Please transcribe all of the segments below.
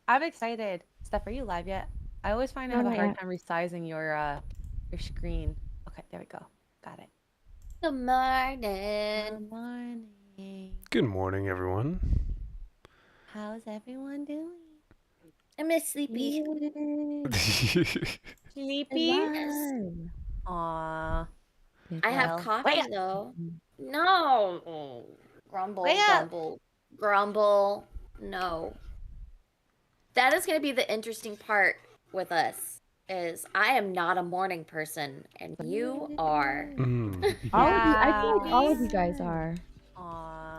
I'm excited. Steph, are you live yet? I always find I have a hard time resizing your screen. Okay, there we go. Got it. Good morning. Good morning. Good morning, everyone. How's everyone doing? I'm a sleepy. Sleepy? Aww. I have coffee though. No. Grumble, grumble, grumble. No. That is going to be the interesting part with us. Is I am not a morning person, and you are. I feel like all of you guys are.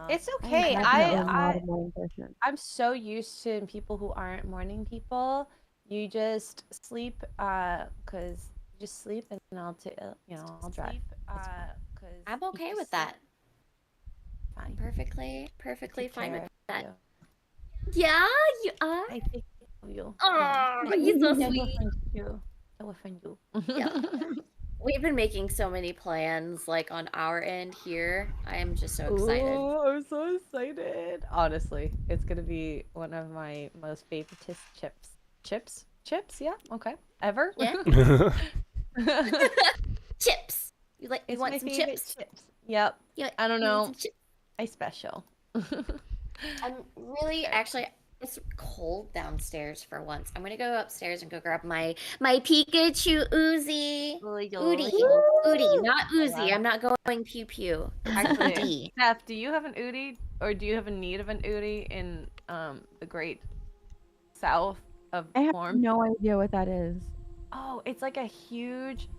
It's okay. I'm so used to people who aren't morning people. You just sleep, cause you just sleep, and I'll drive. I'm okay with that. Fine. Perfectly fine with that. Yeah, you are. I think you. Oh, you're so sweet. I will find you. Yeah. We've been making so many plans, like on our end here. I am just so excited. Oh, I'm so excited. Honestly, it's gonna be one of my most favorite chips. Yeah. Okay. Ever. Yeah. Chips. You want some chips? Yep. I don't know. I special. I'm really actually. It's cold downstairs for once. I'm gonna go upstairs and go grab my Pikachu Uzi. Udi, not Uzi. I'm not going pew pew. Actually, Steph, do you have an Udi, or do you have a need of an Udi in the great south of I have no idea what that is. Oh, it's like a huge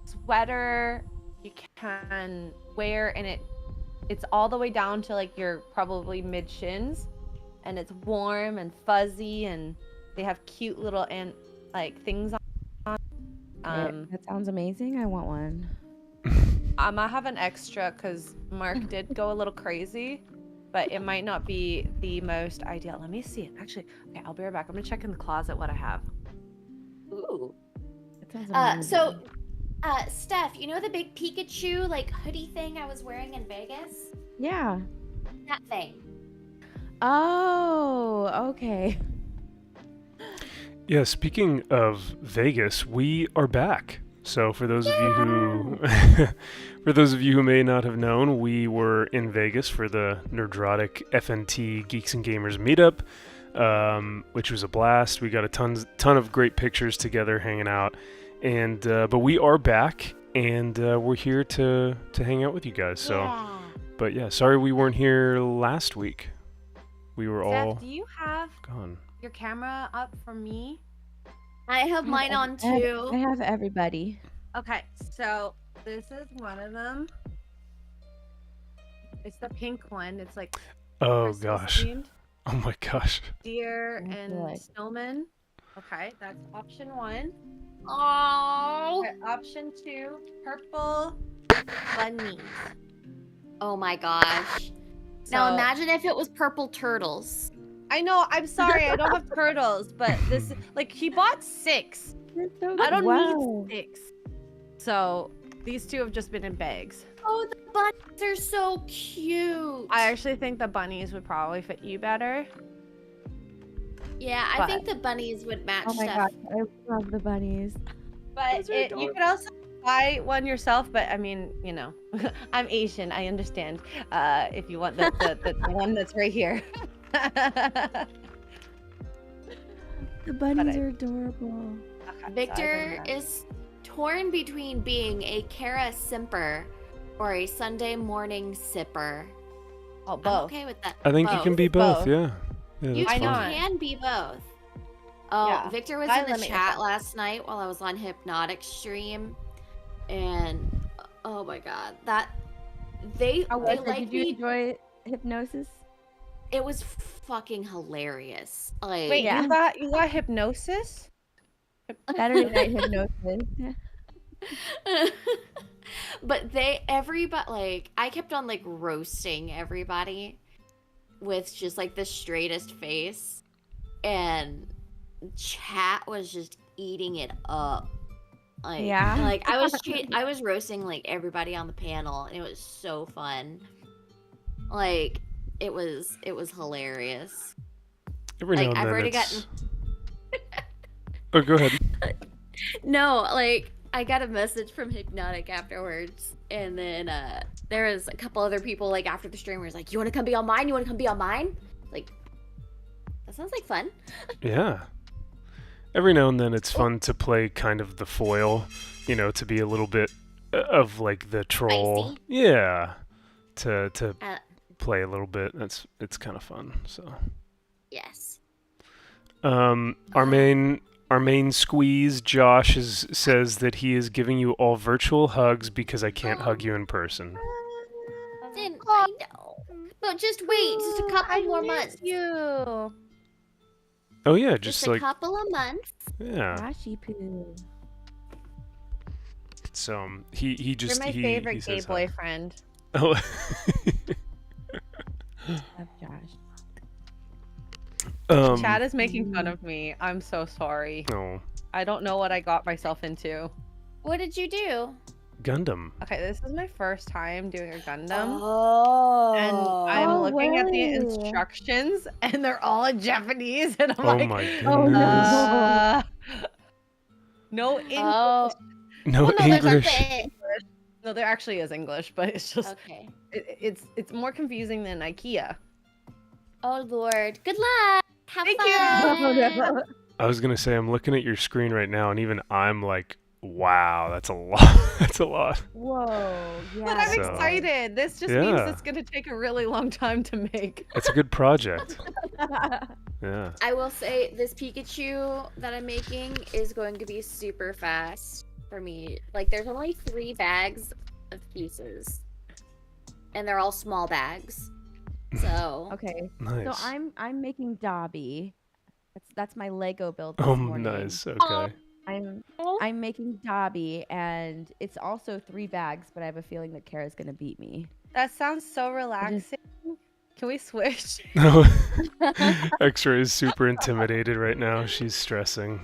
sweater you can wear, and it's all the way down to like your probably mid shins. And it's warm and fuzzy, and they have cute little things on. That sounds amazing. I want one. I might have an extra because Mark did go a little crazy, but it might not be the most ideal. Let me see it. Actually, okay, I'll be right back. I'm gonna check in the closet what I have. Ooh. That sounds amazing. Steph, you know the big Pikachu like hoodie thing I was wearing in Vegas? Yeah. That thing. Oh, okay. Yeah, speaking of Vegas, we are back. So for those of you who may not have known, we were in Vegas for the Nerdrotic FNT Geeks and Gamers meetup, which was a blast. We got a ton of great pictures together hanging out, and but we are back, and we're here to hang out with you guys. So, but yeah, sorry we weren't here last week. We were all Steph, do you have gone. Your camera up for me? I have mine on too. I have everybody. Okay, so this is one of them. It's the pink one. It's like gosh. Themed. Oh my gosh. Deer and snowman. Okay, that's option 1. Oh. Okay, option 2, purple bunnies. Oh my gosh. Now imagine if it was purple turtles. I know, I'm sorry, I don't have turtles, but this, like, he bought 6. So I don't need 6. So these two have just been in bags. Oh, the bunnies are so cute. I actually think the bunnies would probably fit you better. Yeah, I think the bunnies would match Oh my stuff. gosh, I love the bunnies. But you could also buy one yourself. But I mean, you know, I'm Asian. I understand. If you want the one that's right here. The bunnies are adorable. Okay, Victor is torn between being a Kara simper or a Sunday morning sipper. Oh, I'm both. okay with that. I think you can be both. Both. Yeah. Yeah, You that's fine. can be both. Oh, Yeah. Victor was I in the limit chat yourself. last night while I was on Hypnotic stream, and oh my god, that they like Did you enjoy hypnosis? it was fucking hilarious. Like, Wait, Yeah. you got hypnosis? Saturday night hypnosis. but everybody, like, I kept on like roasting everybody with just like the straightest face, and chat was just eating it up. Like, Yeah. like I was roasting like everybody on the panel, and it was so fun. Like, it was hilarious. Every Like, now and I've then already it's... Oh, go ahead. No, like, I got a message from Hypnotic afterwards, and then there was a couple other people like after the stream was like, "You want to come be on mine? You want to come be on mine?" Like, that sounds like fun. Yeah. Every now and then it's fun to play kind of the foil, you know, to be a little bit of like the troll. Spicy. Yeah. To Uh, play a little bit. It's kind of fun. So yes. our main squeeze, Josh, says that he is giving you all virtual hugs because I can't hug you in person. Then I know, but just wait, just a couple more months. You. Oh yeah, Just just a like couple of months. yeah. Rashi poo. So he just You're my he favorite gay says hi. boyfriend. Oh. Love Josh. Chad is making fun of me. I'm so sorry. Oh, I don't know what I got myself into. What did you do? Gundam. Okay, this is my first time doing a Gundam. Oh. And I'm Oh, looking at the really? instructions, and they're all in Japanese, and I'm Oh like, my goodness. Oh, no. no English. Oh. No Well, no, there's a English. bit. No, there actually is English, but it's just Okay. it's more confusing than IKEA. Oh Lord. Good luck. Have Thank fun. I was gonna say I'm looking at your screen right now, and even I'm like, wow, that's a lot. That's a lot. Whoa. Yeah. But I'm So- excited. This just means Yeah. it's gonna take a really long time to make. It's a good project. Yeah. I will say this Pikachu that I'm making is going to be super fast for me. Like, there's only 3 bags of pieces, and they're all small bags. So Okay. Nice. So I'm making Dobby. That's my Lego build this Oh, morning. nice. Okay. I'm making Dobby, and it's also 3 bags, but I have a feeling that Kara's gonna beat me. That sounds so relaxing. Can we switch? No. X-Ray is super intimidated right now. She's stressing.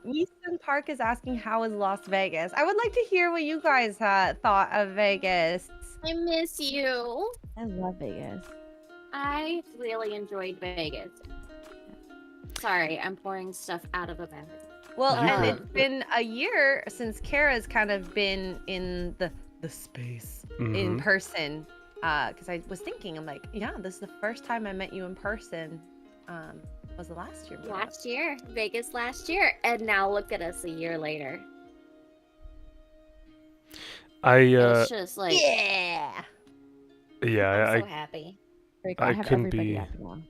Easton Park is asking how is Las Vegas. I would like to hear what you guys thought of Vegas. I miss you. I love Vegas. I really enjoyed Vegas. Sorry, I'm pouring stuff out of a bag. Well, You and could- it's been a year since Kara's kind of been in the space in Mhm. person. Because I was thinking, I'm like, yeah, this is the first time I met you in person. Was it last year? maybe? Last year, Vegas last year, and now look at us a year later. It's just like, Yeah. Yeah, I'm so happy. Great. I have couldn't everybody be- happy now.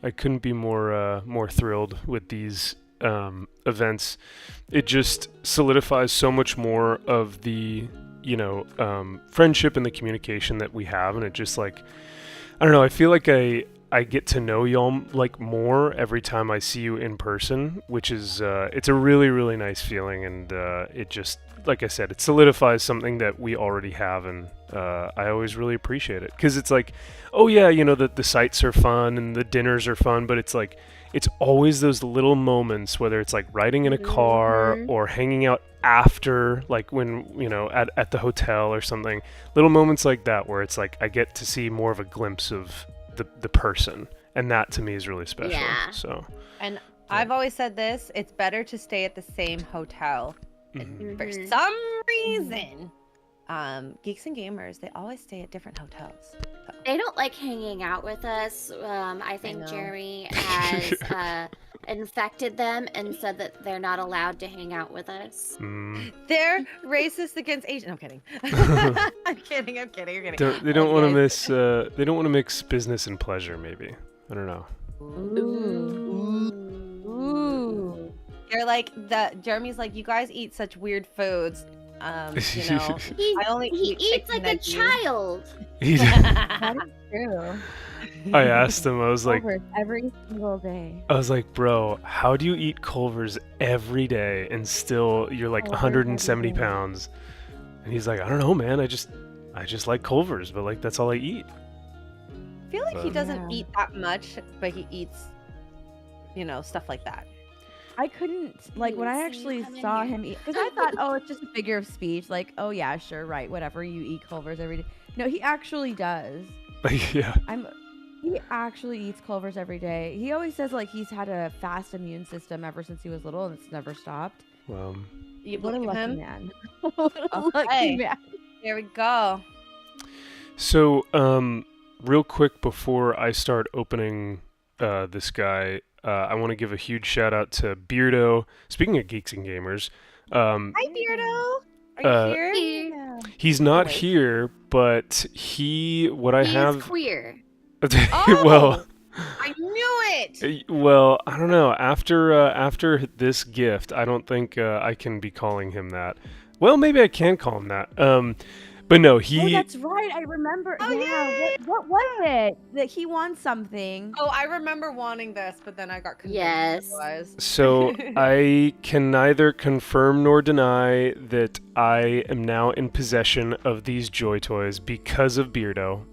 I couldn't be more thrilled with these events. It just solidifies so much more of the friendship and the communication that we have, and it just like I don't know. I feel like I get to know y'all like more every time I see you in person, which is it's a really, really nice feeling, and it just, like I said, it solidifies something that we already have, and I always really appreciate it, because it's like, oh yeah, you know, the sights are fun and the dinners are fun, but it's like, it's always those little moments, whether it's like riding in a car or hanging out after, like when, you know, at the hotel or something, little moments like that where it's like I get to see more of a glimpse of the person, and that to me is really special. Yeah. So, and I've always said this, it's better to stay at the same hotel. And for some reason, Geeks and Gamers, they always stay at different hotels. So. They don't like hanging out with us. I think Jeremy has infected them and said that they're not allowed to hang out with us. They're racist against Asian. I'm kidding. I'm kidding. They don't want to miss. They don't want to mix business and pleasure. Maybe, I don't know. Ooh. You're like Jeremy's like, you guys eat such weird foods. You know, he eats like a child. That is true. I asked him, I was like, Culver's every single day. I was like, bro, how do you eat Culver's every day and still you're like 170 pounds? And he's like, I don't know, man. I just like Culver's, but like that's all I eat. I feel like he doesn't eat that much, but he eats, you know, stuff like that. I couldn't, like, when I actually saw him eat, because I thought, oh, it's just a figure of speech. Like, oh, yeah, sure, right, whatever. You eat Culver's every day. No, he actually does. Yeah. He actually eats Culver's every day. He always says, like, he's had a fast immune system ever since he was little, and it's never stopped. Wow. What a lucky man. What a lucky man. There we go. So, real quick before I start opening this guy, I want to give a huge shout out to Beardo. Speaking of Geeks and Gamers, hi Beardo. Are you here? Yeah. He's not here, but he's queer. Well, I knew it. Well, I don't know. After this gift, I don't think I can be calling him that. Well, maybe I can call him that. But no, he... Oh, that's right. I remember. Oh, yeah. What was it? That he won something. Oh, I remember wanting this, but then I got convinced. Yes. So I can neither confirm nor deny that I am now in possession of these Joy Toys because of Beardo.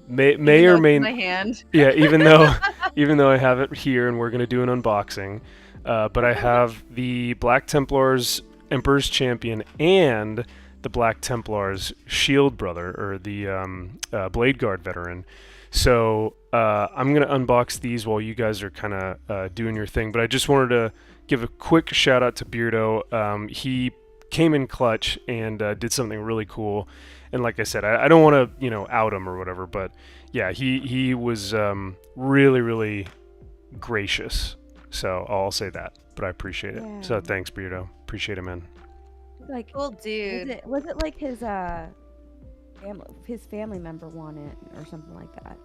May or may my hand. Yeah, even though I have it here and we're gonna do an unboxing, but I have the Black Templars Emperor's Champion and the Black Templars Shield Brother, or the Blade Guard veteran. So I'm going to unbox these while you guys are kind of doing your thing. But I just wanted to give a quick shout out to Beardo. He came in clutch and did something really cool. And like I said, I don't want to, out him or whatever. But yeah, he was really, really gracious. So I'll say that. But I appreciate it. Yeah. So thanks, Beardo. Appreciate it, man. Like, cool dude. Was it like his family member won it or something like that?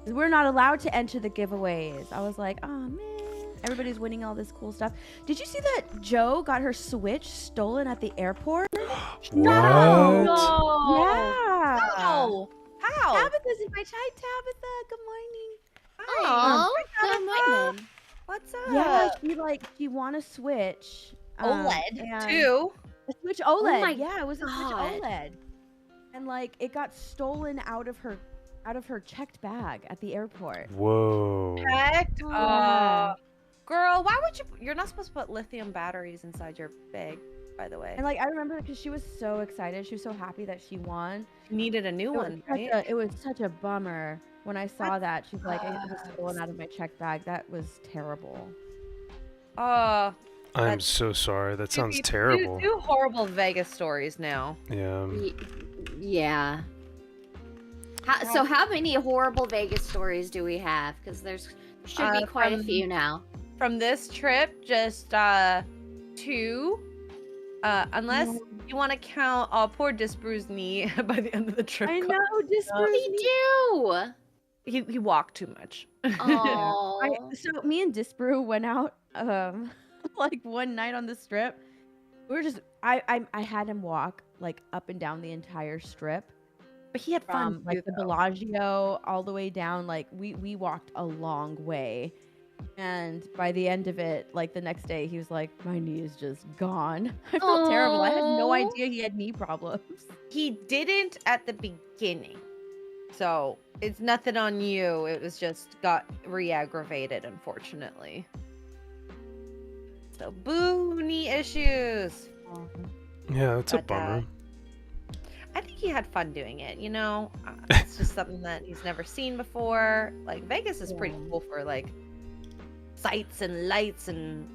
We're not allowed to enter the giveaways. I was like, oh man, everybody's winning all this cool stuff. Did you see that Joe got her Switch stolen at the airport? What? No. Yeah. How? Tabitha's in my chat. Tabitha, good morning. Oh, good morning. What's up? Yeah, she won a Switch. OLED too. A Switch OLED. Oh my yeah, it was a God. Switch OLED. And like it got stolen out of her checked bag at the airport. Whoa. Checked? Yeah. Girl, why would you're not supposed to put lithium batteries inside your bag, by the way. And like I remember because she was so excited. She was so happy that she won. She needed a new one, right? It was such a bummer when I saw that. She's like, it was stolen out of my checked bag. That was terrible. I'm so sorry. That sounds terrible. Do horrible Vegas stories now. Yeah. Yeah. So how many horrible Vegas stories do we have? Because there should be quite a few now. From this trip, just 2. Unless you want to count poor Disbrew's knee by the end of the trip. I know, Disbrew. He walked too much. Oh. So me and Disbrew went out like one night on the strip. We were just I had him walk like up and down the entire strip But he had fun from like the Bellagio all the way down. Like we walked a long way, and by the end of it, like the next day, he was like, "My knee is just gone." I felt terrible. I had no idea he had knee problems. He didn't at the beginning, so it's nothing on you. It was just got re-aggravated, unfortunately. So boo, knee issues. Yeah, that's a bummer. I think he had fun doing it, you know? It's just something that he's never seen before. Like, Vegas is pretty cool for, like, sights and lights, and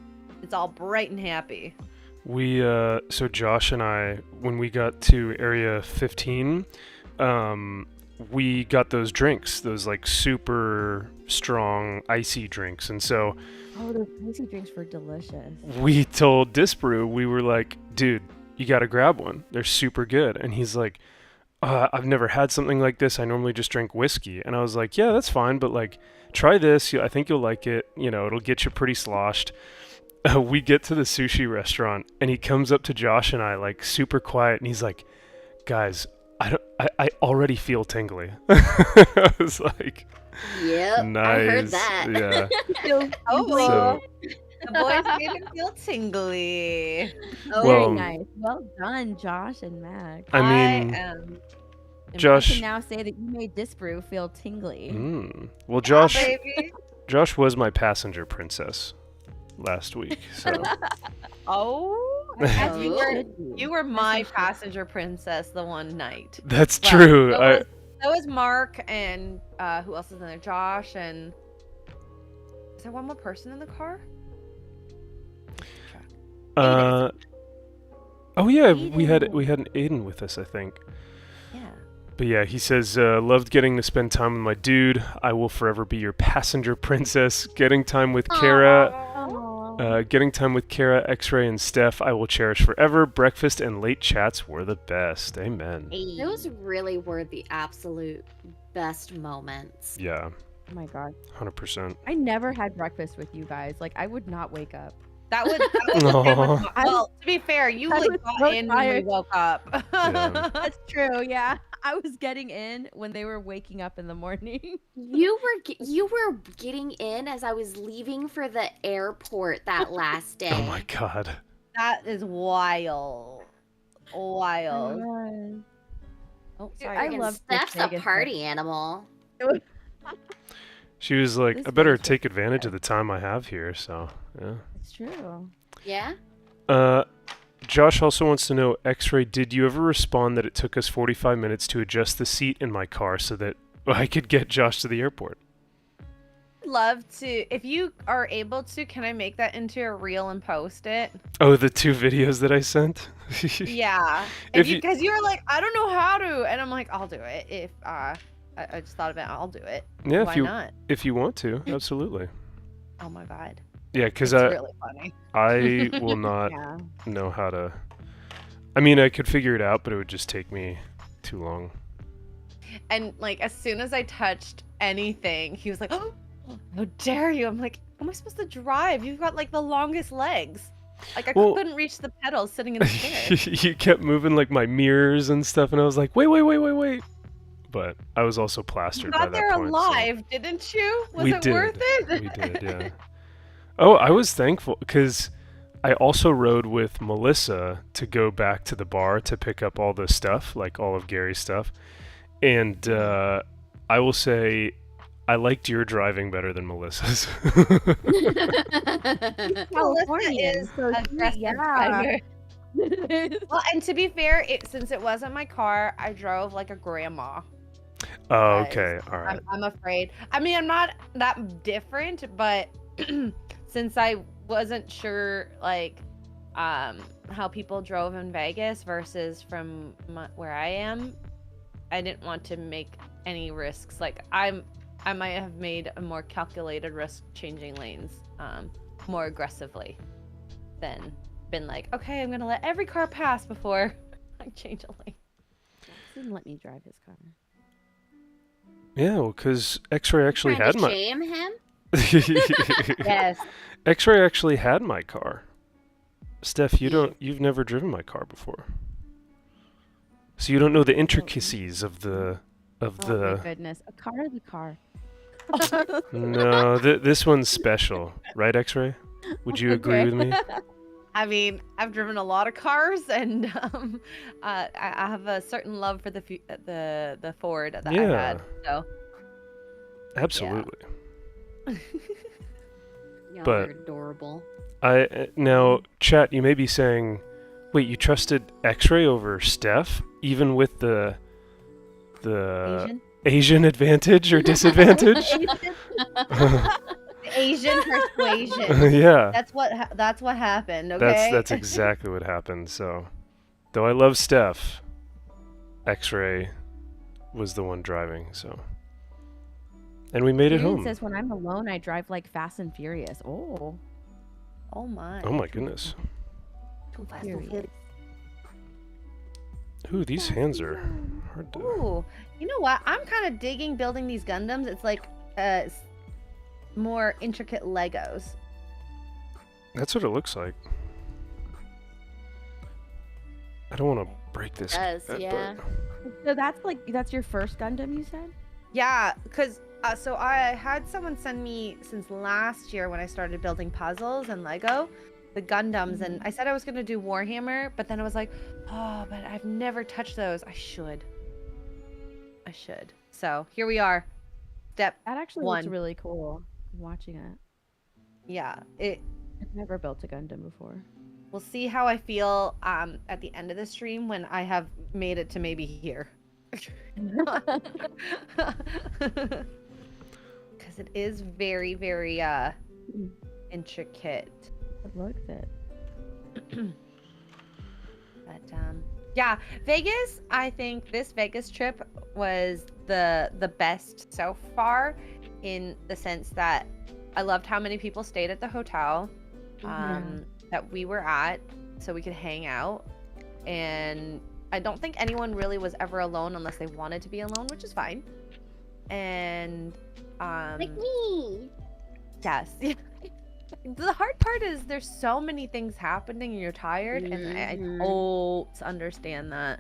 it's all bright and happy. We, so Josh and I, when we got to Area 15, we got those drinks, those, like, super strong, icy drinks, and so... Oh, those icy drinks were delicious. We told Disbrew, we were like, dude, you gotta grab one. They're super good. And he's like, I've never had something like this. I normally just drink whiskey. And I was like, yeah, that's fine, but like, try this. I think you'll like it. You know, it'll get you pretty sloshed. We get to the sushi restaurant, and he comes up to Josh and I, like, super quiet, and he's like, guys, I already feel tingly. I was like, yep, nice. I heard that. Yeah. So, the boys made him feel tingly. Oh, Very nice. Well done, Josh and Mac. I mean, Josh, Josh I can now say that you made Disbrew feel tingly. Well, Josh, baby. Josh was my passenger princess last week. So. You were my passenger princess the one night. That's true. So was Mark, and who else is in there? Josh, and is there one more person in the car? Oh yeah, we had an Aiden with us, I think. Yeah. But yeah, he says, loved getting to spend time with my dude. I will forever be your passenger princess. Getting time with Kara, X-Ray, and Steph, I will cherish forever. Breakfast and late chats were the best. Amen. Those really were the absolute best moments. Yeah. Oh my god. 100%. I never had breakfast with you guys. Like, I would not wake up. That would well, to be fair, you got in when we woke up. Yeah. That's true, yeah. I was getting in when they were waking up in the morning. You were getting in as I was leaving for the airport that last day. Oh my god. That is wild. Wild. Oh, sorry. I love Steph's a party animal. She was like, I better take advantage of the time I have here, so yeah. It's true. Yeah? Josh also wants to know, X-Ray, did you ever respond that it took us 45 minutes to adjust the seat in my car so that I could get Josh to the airport? Love to. If you are able to, can I make that into a reel and post it? Oh, the 2 videos that I sent? Yeah. Because you were like, I don't know how to. And I'm like, I'll do it. If I just thought of it, I'll do it. Yeah, Why not? If you want to, absolutely. Oh my god. Yeah, because really funny. I will not know how to. I mean, I could figure it out, but it would just take me too long. And like, as soon as I touched anything, he was like, "Oh, how dare you!" I'm like, "How am I supposed to drive? You've got like the longest legs." Like I couldn't reach the pedals sitting in the chair. You kept moving like my mirrors and stuff, and I was like, wait. But I was also plastered by that point. You got there alive, didn't you? Was it worth it? We did, yeah. Oh, I was thankful because I also rode with Melissa to go back to the bar to pick up all the stuff, like all of Gary's stuff. And I will say I liked your driving better than Melissa's. Melissa is aggressive driver. Well, and to be fair, since it wasn't my car, I drove like a grandma. Oh, okay. All right. I'm afraid. I mean, I'm not that different, but since I wasn't sure, like, how people drove in Vegas versus from where I am, I didn't want to make any risks. Like, I might have made a more calculated risk changing lanes more aggressively than been like, okay, I'm gonna let every car pass before I change a lane. Didn't let me drive his car. Yeah, well, because X-Ray actually had my. Shame him? Yes. X-Ray actually had my car. Steph, you've never driven my car before. So you don't know the intricacies of the Oh my goodness, a car is a car. No, this one's special, right, X-Ray? Would you agree with me? I mean, I've driven a lot of cars, and I have a certain love for the Ford that I had. So absolutely. Yeah, But they're adorable. Now, chat, you may be saying, wait, you trusted X-Ray over Steph, even with the Asian advantage or disadvantage? Asian persuasion. Yeah. That's what happened. Okay. That's exactly what happened. So, though I love Steph, X-Ray was the one driving. So, and we made it home. Says when I'm alone, I drive like Fast and Furious. Oh my. Oh my goodness. Too fast, too furious. Ooh, these hands are hard to... Ooh, you know what? I'm kind of digging building these Gundams. It's like more intricate Legos. That's what it looks like. I don't want to break this. Yeah. So that's your first Gundam, you said? Yeah, because so I had someone send me since last year when I started building puzzles and Lego, the Gundams, and I said I was going to do Warhammer, but then I was like, oh, but I've never touched those. I should. So here we are. Step That actually one. looks really cool. I'm watching it. Yeah, I've never built a Gundam before. we'll see how I feel at the end of the stream when I have made it to maybe here. Because it is very, very intricate. It looks it. But yeah, Vegas, I think this Vegas trip was the best so far, in the sense that I loved how many people stayed at the hotel that we were at, so we could hang out. And I don't think anyone really was ever alone unless they wanted to be alone, which is fine. And Like me. yes. The hard part is there's so many things happening and you're tired, and I totally understand that.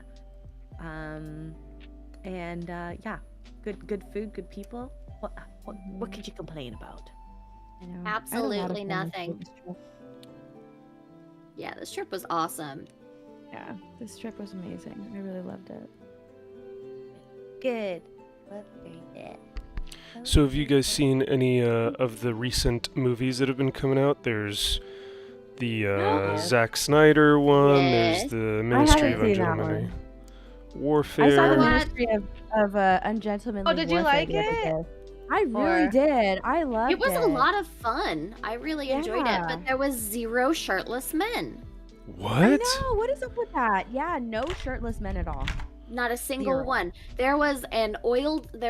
Yeah, good food, good people. What could you complain about? I know. Absolutely nothing. Yeah, this trip was awesome. Yeah, this trip was amazing. I really loved it. Good. Lovely it. So have you guys seen any of the recent movies that have been coming out? There's the Zack Snyder one. Yes. There's the Ministry of haven't seen that Ungentlemanly one. Warfare. I saw the What? Ministry of Ungentlemanly Oh, did you Warfare like the other it? day. I really did. I loved it. It was a lot of fun. I really enjoyed it, but there was 0 shirtless men. What? I know. What is up with that? Yeah, no shirtless men at all. Not a single 0. one. There were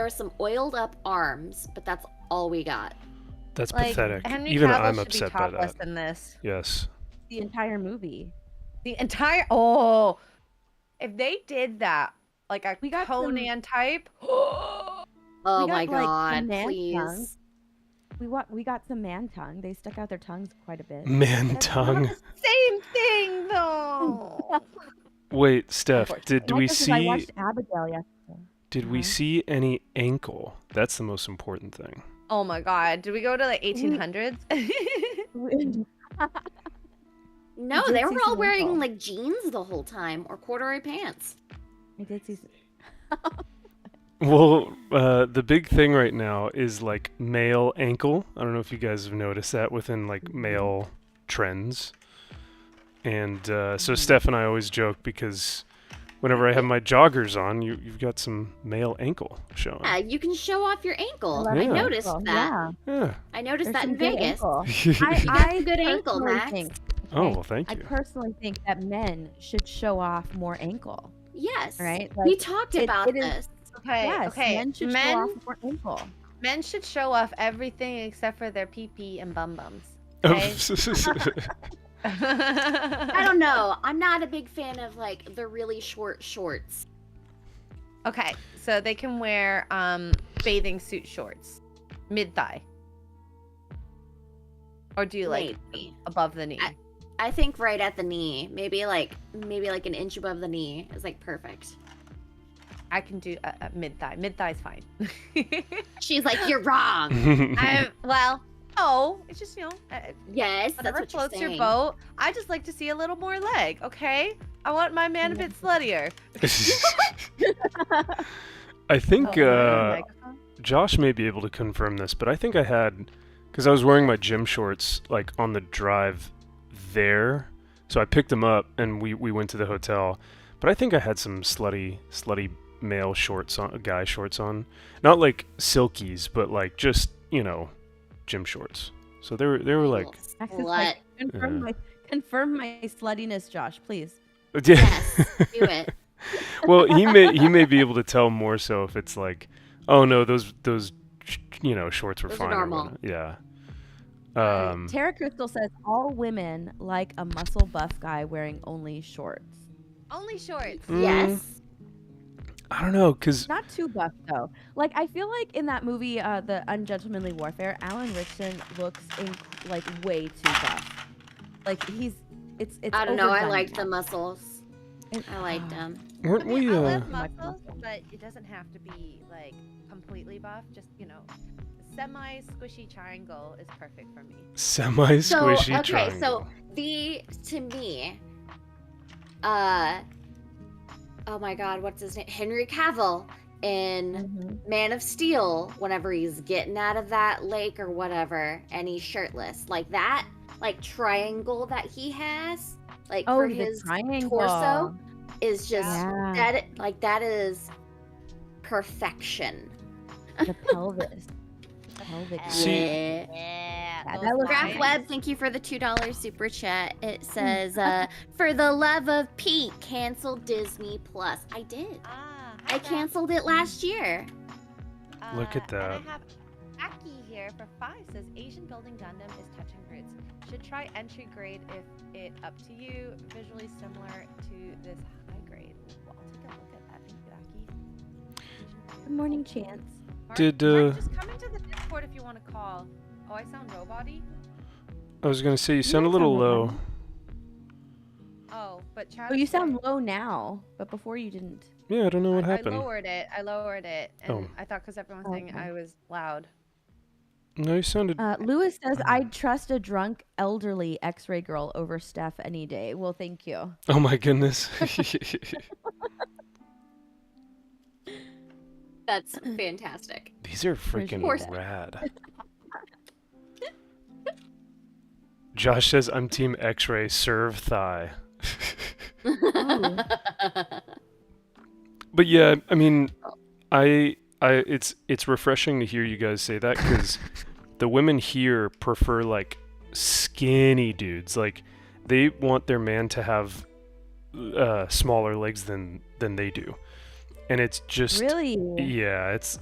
some oiled up arms, but that's all we got. That's Like, pathetic. Henry Even Cavill I'm should upset be by topless that. in this. Yes. The entire movie. The entire if they did that, like a We got Conan type. Oh We my got, like, god, man please. tongues. We got some man tongue. They stuck out their tongues quite a bit. Man tongue. Same thing though. Wait, Steph, did My we question is, I see watched Abigail yesterday. did we see any ankle? That's the most important thing. Oh my god, did we go to the 1800s? No, did they see were all some wearing ankle. like jeans the whole time or corduroy pants. I did see. Well, the big thing right now is like male ankle. I don't know if you guys have noticed that within like male trends. And so Steph and I always joke because whenever I have my joggers on, you've got some male ankle showing. Yeah, you can show off your ankle. love I Yeah. noticed ankle. that. Yeah. I noticed There's that in some good Vegas. ankle. You got some good ankle, personally Max. think- Oh, okay, well, thank I you. personally think that men should show off more ankle. Yes. Right? We Like, talked it about is- this. Okay, Yes, okay. men should show off more ankle. Men should show off everything except for their pee-pee and bum-bums. Okay? I don't know. I'm not a big fan of like the really short shorts. Okay, so they can wear bathing suit shorts, mid-thigh. Or do you like Maybe. above the knee? I think right at the knee. Maybe like an inch above the knee is like perfect. I can do a mid-thigh. Mid-thigh's fine. She's like, you're wrong. Well, no, it's just, Yes, whatever that's what floats you're your saying. boat. I just like to see a little more leg, okay? I want my man a bit sluttier. I think Oh, Josh may be able to confirm this, but I think I had, because I was wearing my gym shorts like on the drive there, so I picked them up and we went to the hotel. But I think I had some slutty male shorts on, guy shorts on, not like silkies, but like just gym shorts. So they were like, Slut. Confirm my sluttiness, Josh, please. Yes, do it. Well, he may be able to tell more so if it's like, oh no, those shorts were Those are fine. Or normal. whatnot. Yeah. Tara Crystal says all women like a muscle buff guy wearing only shorts. Only shorts. Yes. I don't know, cause Not too buff though. Like I feel like in that movie, The Ungentlemanly Warfare, Alan Richardson looks like way too buff. Like it's. I don't know. I overdone liked now. the muscles. I liked them. weren't I mean, we? I love muscles, but it doesn't have to be like completely buff. Just semi squishy triangle is perfect for me. Semi squishy okay, triangle. to me, oh my God, what's his name? Henry Cavill in Man of Steel. Whenever he's getting out of that lake or whatever, and he's shirtless, like that, like triangle that he has, like for the his triangle. torso, is just Yeah. that is perfection. The pelvis. Pelvic. See- Yeah. That those looks Graph lines. Web, thank you for the $2 super chat. It says, for the love of Pete, cancel Disney Plus. I did. Hi, I Beth. canceled it last year. Look at that. And I have Aki here for 5 says Asian building Gundam is touching roots. Should try entry grade if it up to you. Visually similar to this high grade. Well, I'll take a look at that. Thank you, Aki. Good morning, Chance. Mark, Did, Mark, just come into the Discord if you want to call. Oh, I sound robot-y? I was gonna say you sound a don't little sound low. robotic. Oh, but chat. Oh, you sound low now, but before you didn't. Yeah, I don't know what I happened. lowered it, and Oh. I thought because everyone was saying Okay. I was loud. No, you sounded. Lewis says, I'd trust a drunk, elderly X-ray girl over Steph any day. Well, thank you. Oh my goodness. That's fantastic. These are freaking course. rad. Josh says, "I'm Team X-ray. Serve thigh." But yeah, I mean, it's refreshing to hear you guys say that because the women here prefer like skinny dudes. Like they want their man to have smaller legs than they do, and it's just Really? yeah, it's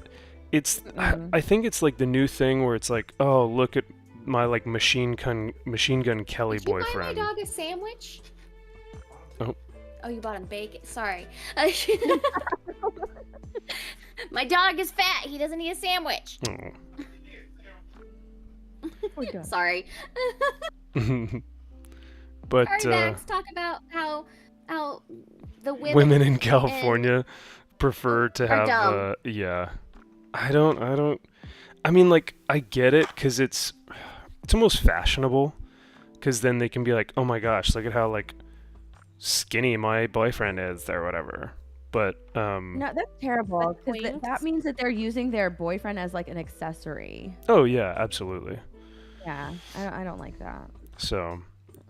I think it's like the new thing where it's like, oh, look at my like machine gun Kelly Did you buy boyfriend. my dog a sandwich? Oh. Oh, you bought him bacon. Sorry. My dog is fat. He doesn't need a sandwich. Oh. Sorry. But Sorry, Max. Talk about how the women in California prefer to are have dumb. yeah. I mean, like, I get it because it's almost fashionable because then they can be like, oh my gosh, look at how like skinny my boyfriend is or whatever. But No, that's terrible because Queens? that means that they're using their boyfriend as like an accessory. oh yeah, absolutely. Yeah, I don't like that. So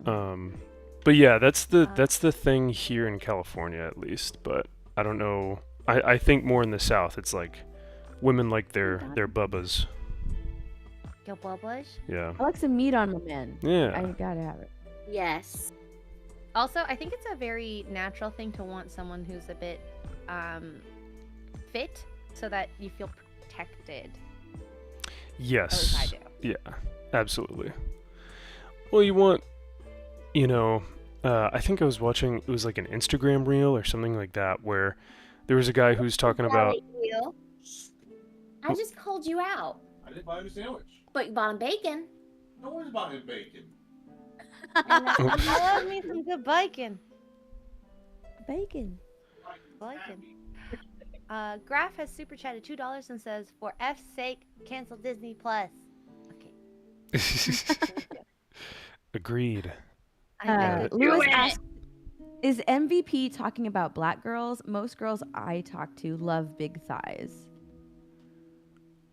but yeah, that's the thing here in California at least, but I don't know. I think more in the South it's like women like their bubbas. Yo, Bubblish. Yeah. I like some meat on my men. Yeah. I gotta have it. Yes. Also, I think it's a very natural thing to want someone who's a bit fit so that you feel protected. Yes. At least I do. Yeah, absolutely. Well, you want, I think I was watching, it was like an Instagram reel or something like that, where there was a guy who's talking about. I just called you out. I didn't buy him a sandwich. But you bought him bacon. No one's buying him bacon. I love me some good bacon. Bacon. Bacon. Graf has super chatted $2 and says, "For F's sake, cancel Disney Plus." Okay. Agreed. Lewis it. asked, "Is MVP talking about black girls? Most girls I talk to love big thighs."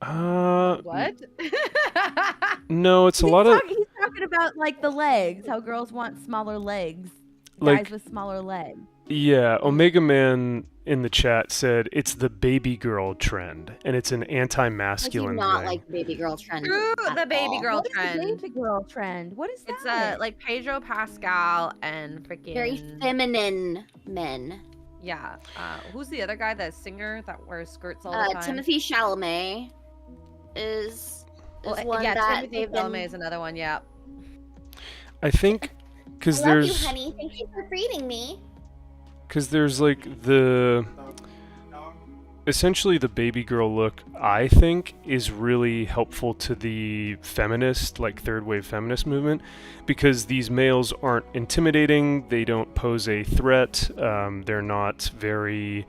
What? No, it's a lot of He's talking about like the legs, how girls want smaller legs, Like- guys with smaller legs. yeah. Omega Man in the chat said it's the baby girl trend, and it's an I do anti-masculine not thing. like the baby girl trend. Screw at the baby all. girl What is the trend. baby girl trend? What is It's that? like Pedro Pascal and freaking Very feminine men. Yeah. Who's the other guy? That singer that wears skirts all the time? Timothy Chalamet is Well, one yeah, that Timothy they've Chalamet been. is another one. Yeah. I think because I love there's you, honey. Thank you for feeding me. like the essentially the baby girl look, I think, is really helpful to the feminist, like third wave feminist movement, because these males aren't intimidating, they don't pose a threat, they're not very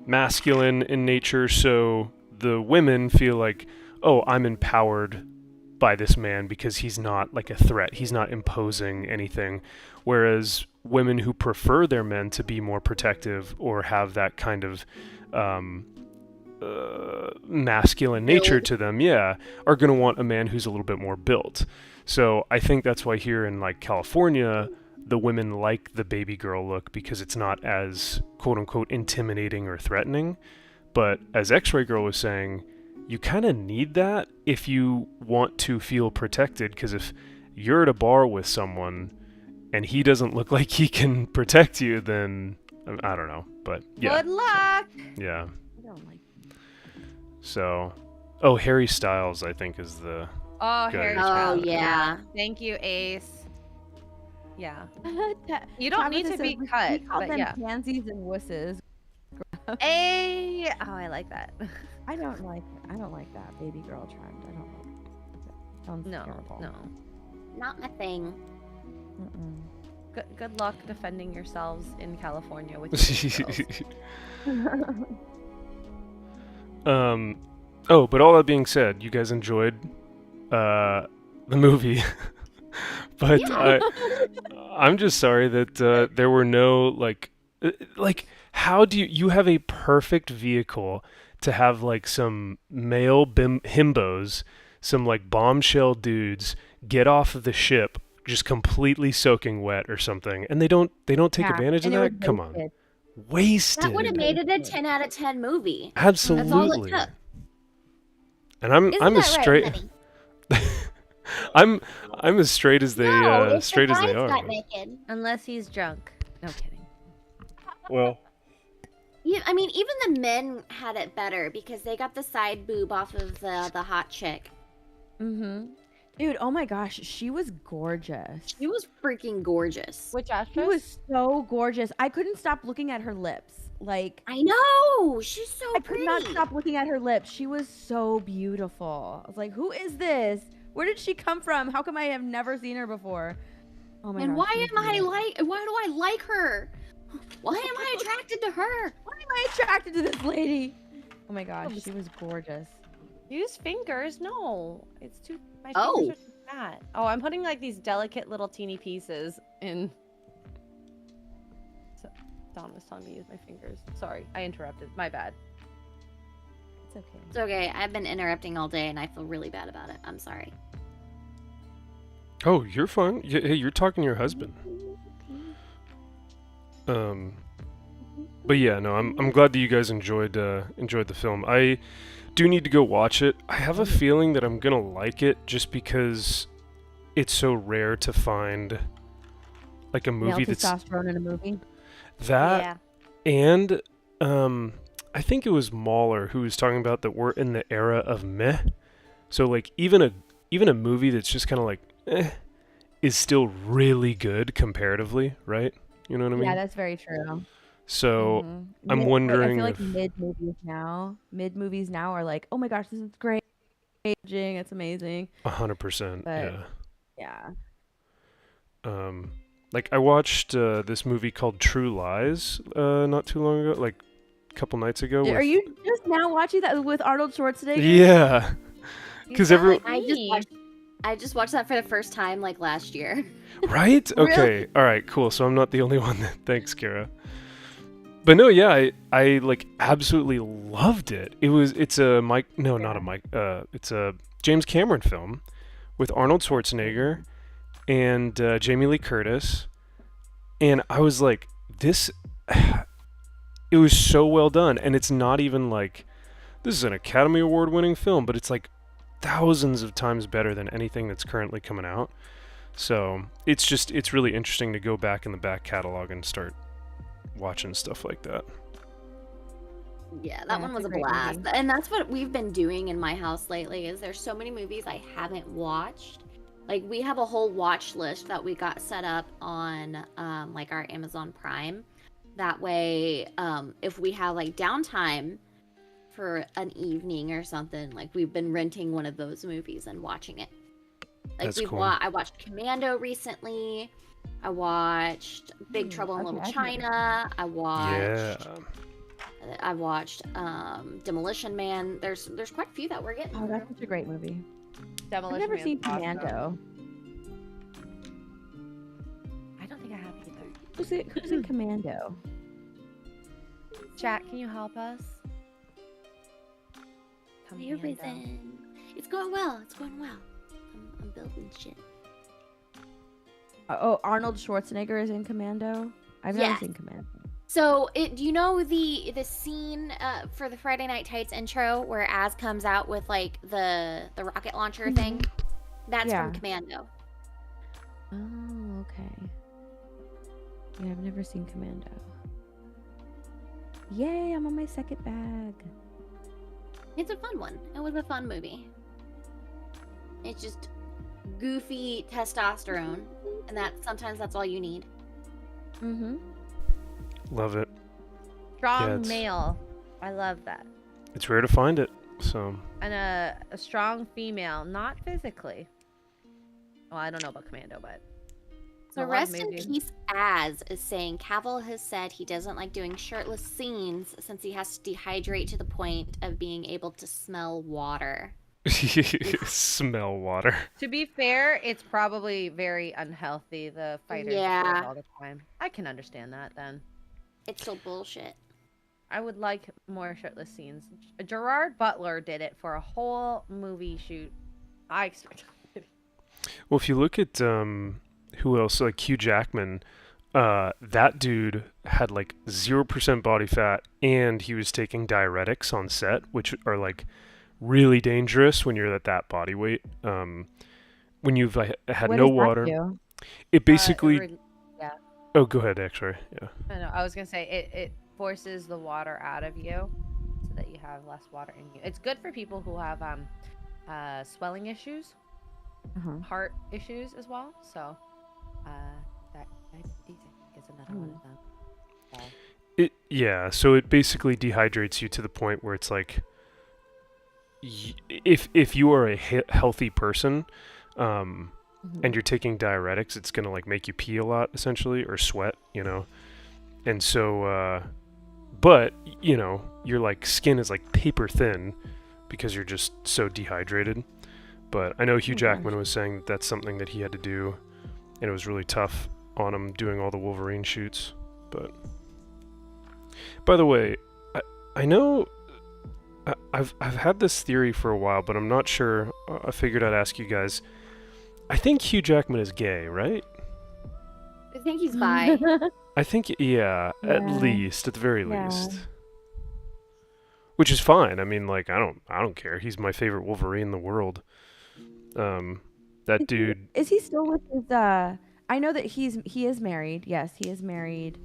masculine in nature, so the women feel like, oh, I'm empowered by this man because he's not like a threat, he's not imposing anything, whereas women who prefer their men to be more protective or have that kind of masculine nature to them, are going to want a man who's a little bit more built. So I think that's why here in like California, the women like the baby girl look because it's not as quote unquote intimidating or threatening. But as X-Ray Girl was saying, you kind of need that if you want to feel protected, because if you're at a bar with someone and he doesn't look like he can protect you, then I don't know. But yeah. Good luck. Yeah. I don't like. So, Harry Styles, I think, is the. Oh, Good. Harry Oh Styles. yeah. Thank you, Ace. Yeah. Ta- You don't Tabitha need to says be we cut, call but them yeah. pansies and wusses. Hey. Oh, I like that. I don't like that baby girl trend. I don't like that. Sounds No, terrible. no. Not my thing. Mm-mm. Good luck defending yourselves in California with your girls. But all that being said, you guys enjoyed the movie. But Yeah. I'm just sorry that there were no like how do you have a perfect vehicle to have like some male himbos, some like bombshell dudes get off of the ship just completely soaking wet or something, and they don't take advantage of and it that? was Come on. wasted. Wasted. That would have made it a 10 out of 10 movie. Absolutely. That's all it took. And I'm Isn't as that straight right, honey? I'm as straight as they No, if straight the as they guys are. got naked. Unless he's drunk. No kidding. Well, Yeah, I mean, even the men had it better because they got the side boob off of the hot chick. Mm-hmm. Dude, oh my gosh, she was gorgeous. She was freaking gorgeous. Which She actress? was so gorgeous. I couldn't stop looking at her lips. Like, I know, she's so I pretty. could not stop looking at her lips. She was so beautiful. I was like, who is this? Where did she come from? How come I have never seen her before? Oh my And gosh. why she was am I beautiful. why do I like her? Why am I attracted to her? Why am I attracted to this lady? Oh my gosh, she was gorgeous. Use fingers? No. It's too. My Oh. fingers are too fat. Oh, I'm putting like these delicate little teeny pieces in. So, Don was telling me to use my fingers. Sorry, I interrupted. My bad. It's okay. It's okay. I've been interrupting all day and I feel really bad about it. I'm sorry. oh, you're fine. Hey, you're talking to your husband. But yeah, no, I'm glad that you guys enjoyed the film. I do need to go watch it. I have a feeling that I'm gonna like it just because it's so rare to find like a Male movie that's testosterone in a movie. that and I think it was Mahler who was talking about that we're in the era of meh. So like even a movie that's just kind of like is still really good comparatively, right? You know what I mean? Yeah, that's very true. So Mhm. I'm I wondering feel like if- mid movies now are like, oh my gosh, this is great, aging, it's amazing. 100%, But- yeah. Yeah. Like I watched this movie called True Lies not too long ago, like couple nights ago. Are with- you just now watching that with Arnold Schwarzenegger? Yeah. Because You sound everyone. like I just watched that for the first time like last year. Right? Okay. All right. Cool. So I'm not the only one. Thanks, Kara. But no, yeah, I like absolutely loved it. It's a Mike. No, not a Mike. It's a James Cameron film with Arnold Schwarzenegger and Jamie Lee Curtis, and I was like, this. It was so well done, and it's not even like this is an Academy Award winning film, but it's like thousands of times better than anything that's currently coming out. So it's really interesting to go back in the back catalog and start watching stuff like that. Yeah, that one was a blast. And that's what we've been doing in my house lately is there's so many movies I haven't watched. Like we have a whole watch list that we got set up on like our Amazon Prime. That way, if we have like downtime for an evening or something, like we've been renting one of those movies and watching it. Like That's cool. I watched Commando recently. I watched Big Trouble in Little China. I watched Demolition Man. There's quite a few that we're getting. Oh, that's such a great movie. Demolition I've never Man's seen awesome. Commando. I don't think I have either. Who's in Commando? Chat, can you help us? Everything. It's going well. It's going well. I'm building shit. Oh, Arnold Schwarzenegger is in Commando. I've never Yes. seen Commando. So, do you know the scene for the Friday Night Tights intro where Az comes out with like the rocket launcher thing? That's Yeah. from Commando. Oh, okay. Yeah, I've never seen Commando. Yay, I'm on my second bag. It's a fun one. It was a fun movie. It's just goofy testosterone, and sometimes that's all you need. Mm-hmm. Love it. Strong Yeah, it's- male. I love that. It's rare to find it. So And a strong female, not physically. Well, I don't know about Commando, but So a lot of rest in movies. peace, Az is saying Cavill has said he doesn't like doing shirtless scenes since he has to dehydrate to the point of being able to smell water. smell water. To be fair, it's probably very unhealthy. The fighters do it Yeah. all the time. I can understand that then. It's still bullshit. I would like more shirtless scenes. Gerard Butler did it for a whole movie shoot. I expect. Well, if you look at who else, like Hugh Jackman, that dude had like 0% body fat, and he was taking diuretics on set, which are like really dangerous when you're at that body weight. When you've had What no does that water, do? it basically. Yeah. Oh, go ahead, X-ray. Yeah. I know. I was gonna say it forces the water out of you, so that you have less water in you. It's good for people who have swelling issues, Uh-huh. heart issues as well. So, diabetes I think is another one of them. So, Yeah, so it basically dehydrates you to the point where it's like, if you are a healthy person, and you're taking diuretics, it's gonna like make you pee a lot essentially, or sweat, and so, but your like skin is like paper thin because you're just so dehydrated. But I know Hugh Jackman was saying that that's something that he had to do, and it was really tough on him doing all the Wolverine shoots. But by the way, I know I've had this theory for a while, but I'm not sure. I figured I'd ask you guys. I think Hugh Jackman is gay, right? I think he's bi. I think, yeah, at Yeah. least, at the very Yeah. least. Which is fine. I mean, like, I don't care. He's my favorite Wolverine in the world. That dude. Is he still with his I know that he is married. Yes, he is married.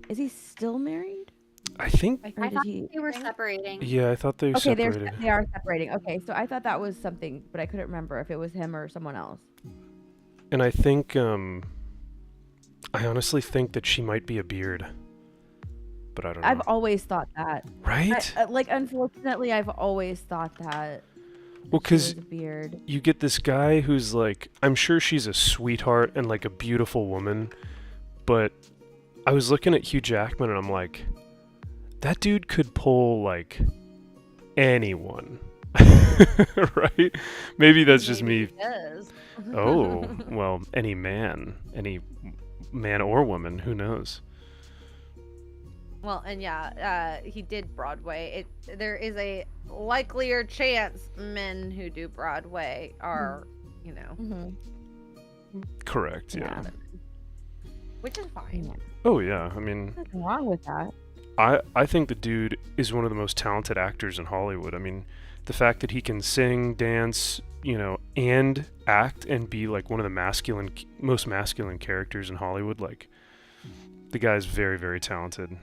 Is he still married? I think. I Or think did thought he they were separating. Yeah, I thought they Okay, separated. they are separating. Okay, so I thought that was something, but I couldn't remember if it was him or someone else. And I think, I honestly think that she might be a beard. But I don't know. I've always thought that. Right? Like, unfortunately, I've always thought that. Well, she was 'cause a beard. You get this guy who's like, I'm sure she's a sweetheart and like a beautiful woman, but I was looking at Hugh Jackman and I'm like, that dude could pull like anyone. Right? Maybe that's just me. He does. Oh, well, any man or woman, who knows? Well, and yeah, he did Broadway. There is a likelier chance men who do Broadway are, Correct, yeah. Which is fine. Yeah. Oh, yeah, I mean... Nothing wrong with that. I think the dude is one of the most talented actors in Hollywood. I mean, the fact that he can sing, dance, and act and be like one of the most masculine characters in Hollywood, like, the guy's very, very talented.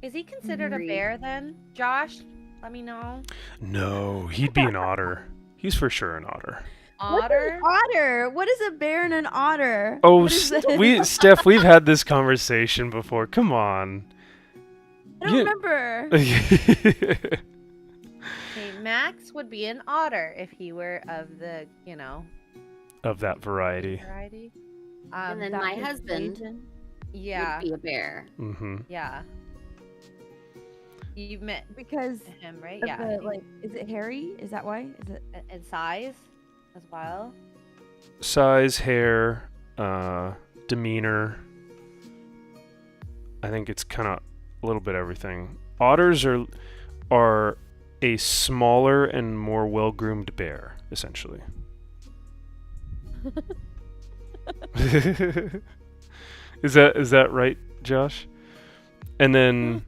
Is he considered a bear then? Josh, let me know. No, he'd be an otter. He's for sure an otter. Otter? Otter. What is a bear and an otter? Oh, What is that? Steph, we've had this conversation before. Come on. I don't remember. Okay, Max would be an otter if he were of the, Of that variety. And then that my was husband Cajun. Yeah. would be a bear. Mm-hmm. Yeah. You've met Because him, right? of Yeah. the, is it hairy? Is that why? Is it? And size as well. Size, hair, demeanor. I think it's kind of a little bit everything. Otters are a smaller and more well-groomed bear, essentially. Is that right, Josh? And then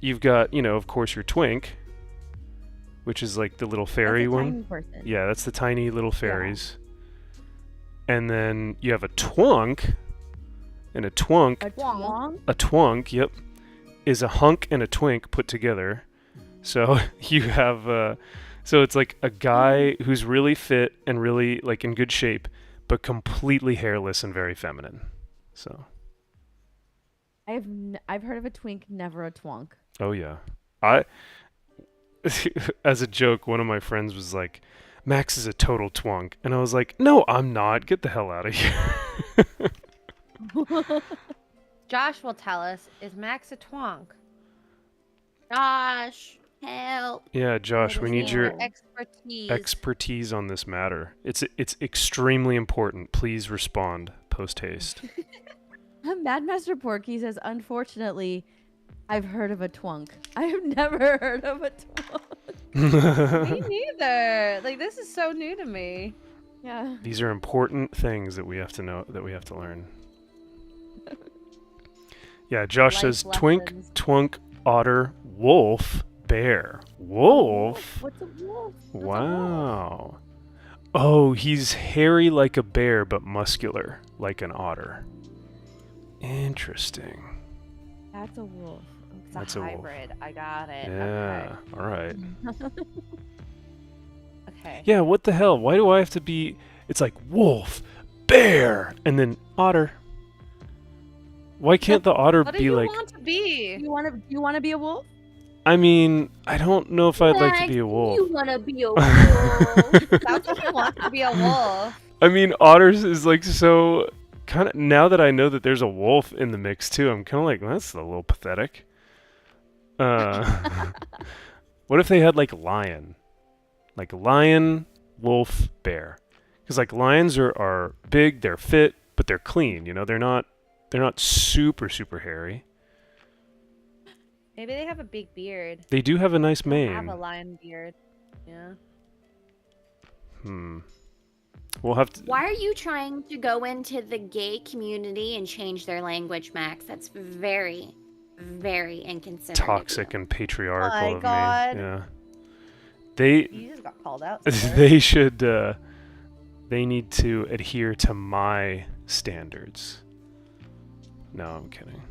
you've got, of course, your twink, which is like the little fairy That's a one. tiny person. Yeah, that's the tiny little fairies. And then you have a twunk, and a twunk, A twonk? yep, is a hunk and a twink put together. So you have, so it's like a guy who's really fit and really like in good shape, but completely hairless and very feminine. So. I've heard of a twink, never a twonk. Oh yeah, as a joke, one of my friends was like, "Max is a total twonk," and I was like, "No, I'm not. Get the hell out of here." Josh will tell us, is Max a twonk? Josh, help. Yeah, Josh, we need your expertise. expertise on this matter. It's extremely important. Please respond post haste. Madmaster Porky says, unfortunately, I've heard of a twonk. I have never heard of a twonk. Me neither. Like, this is so new to me. Yeah. These are important things that we have to know, that we have to learn. Yeah, Josh Life says twink, lessons. twunk, otter, wolf, bear. Wolf? What's a wolf? Wow. Oh, he's hairy like a bear, but muscular like an otter. Interesting. That's a wolf. It's That's a a wolf. hybrid. I got it. Yeah, all right. Okay. Yeah, what the hell? Why do I have to be... It's like wolf, bear, and then otter. Why can't the otter What do be you like... want to be? Do you want to be a wolf? I mean, I don't know if I'd like to be a wolf. You want to be a wolf. Sounds like you want to be a wolf. I mean, otters is like so... Kind of, now that I know that there's a wolf in the mix too, I'm kind of like, well, that's a little pathetic. What if they had like lion? Like lion, wolf, bear. Because like lions are big, they're fit, but they're clean, they're not super, super hairy. Maybe they have a big beard. They do have a nice They have mane. a lion beard. Yeah. We'll have to... Why are you trying to go into the gay community and change their language, Max? That's very, very inconsiderate. Toxic and patriarchal My of God. me. Yeah. They You just got called out. sir. they should they need to adhere to my standards. No, I'm kidding.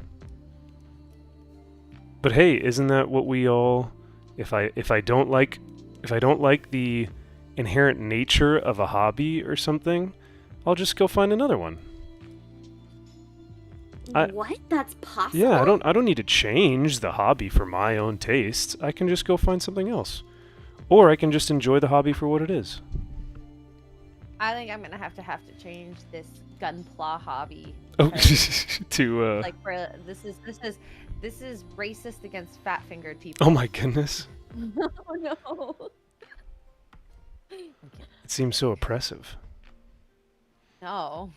But hey, isn't that what we all... If I don't like the inherent nature of a hobby or something, I'll just go find another one. What? That's possible? Yeah, I don't need to change the hobby for my own tastes. I can just go find something else. Or I can just enjoy the hobby for what it is. I think I'm gonna have to change this gunpla hobby. Oh, because, to like for this is racist against fat-fingered people. oh my goodness, Oh no. it seems so oppressive. No,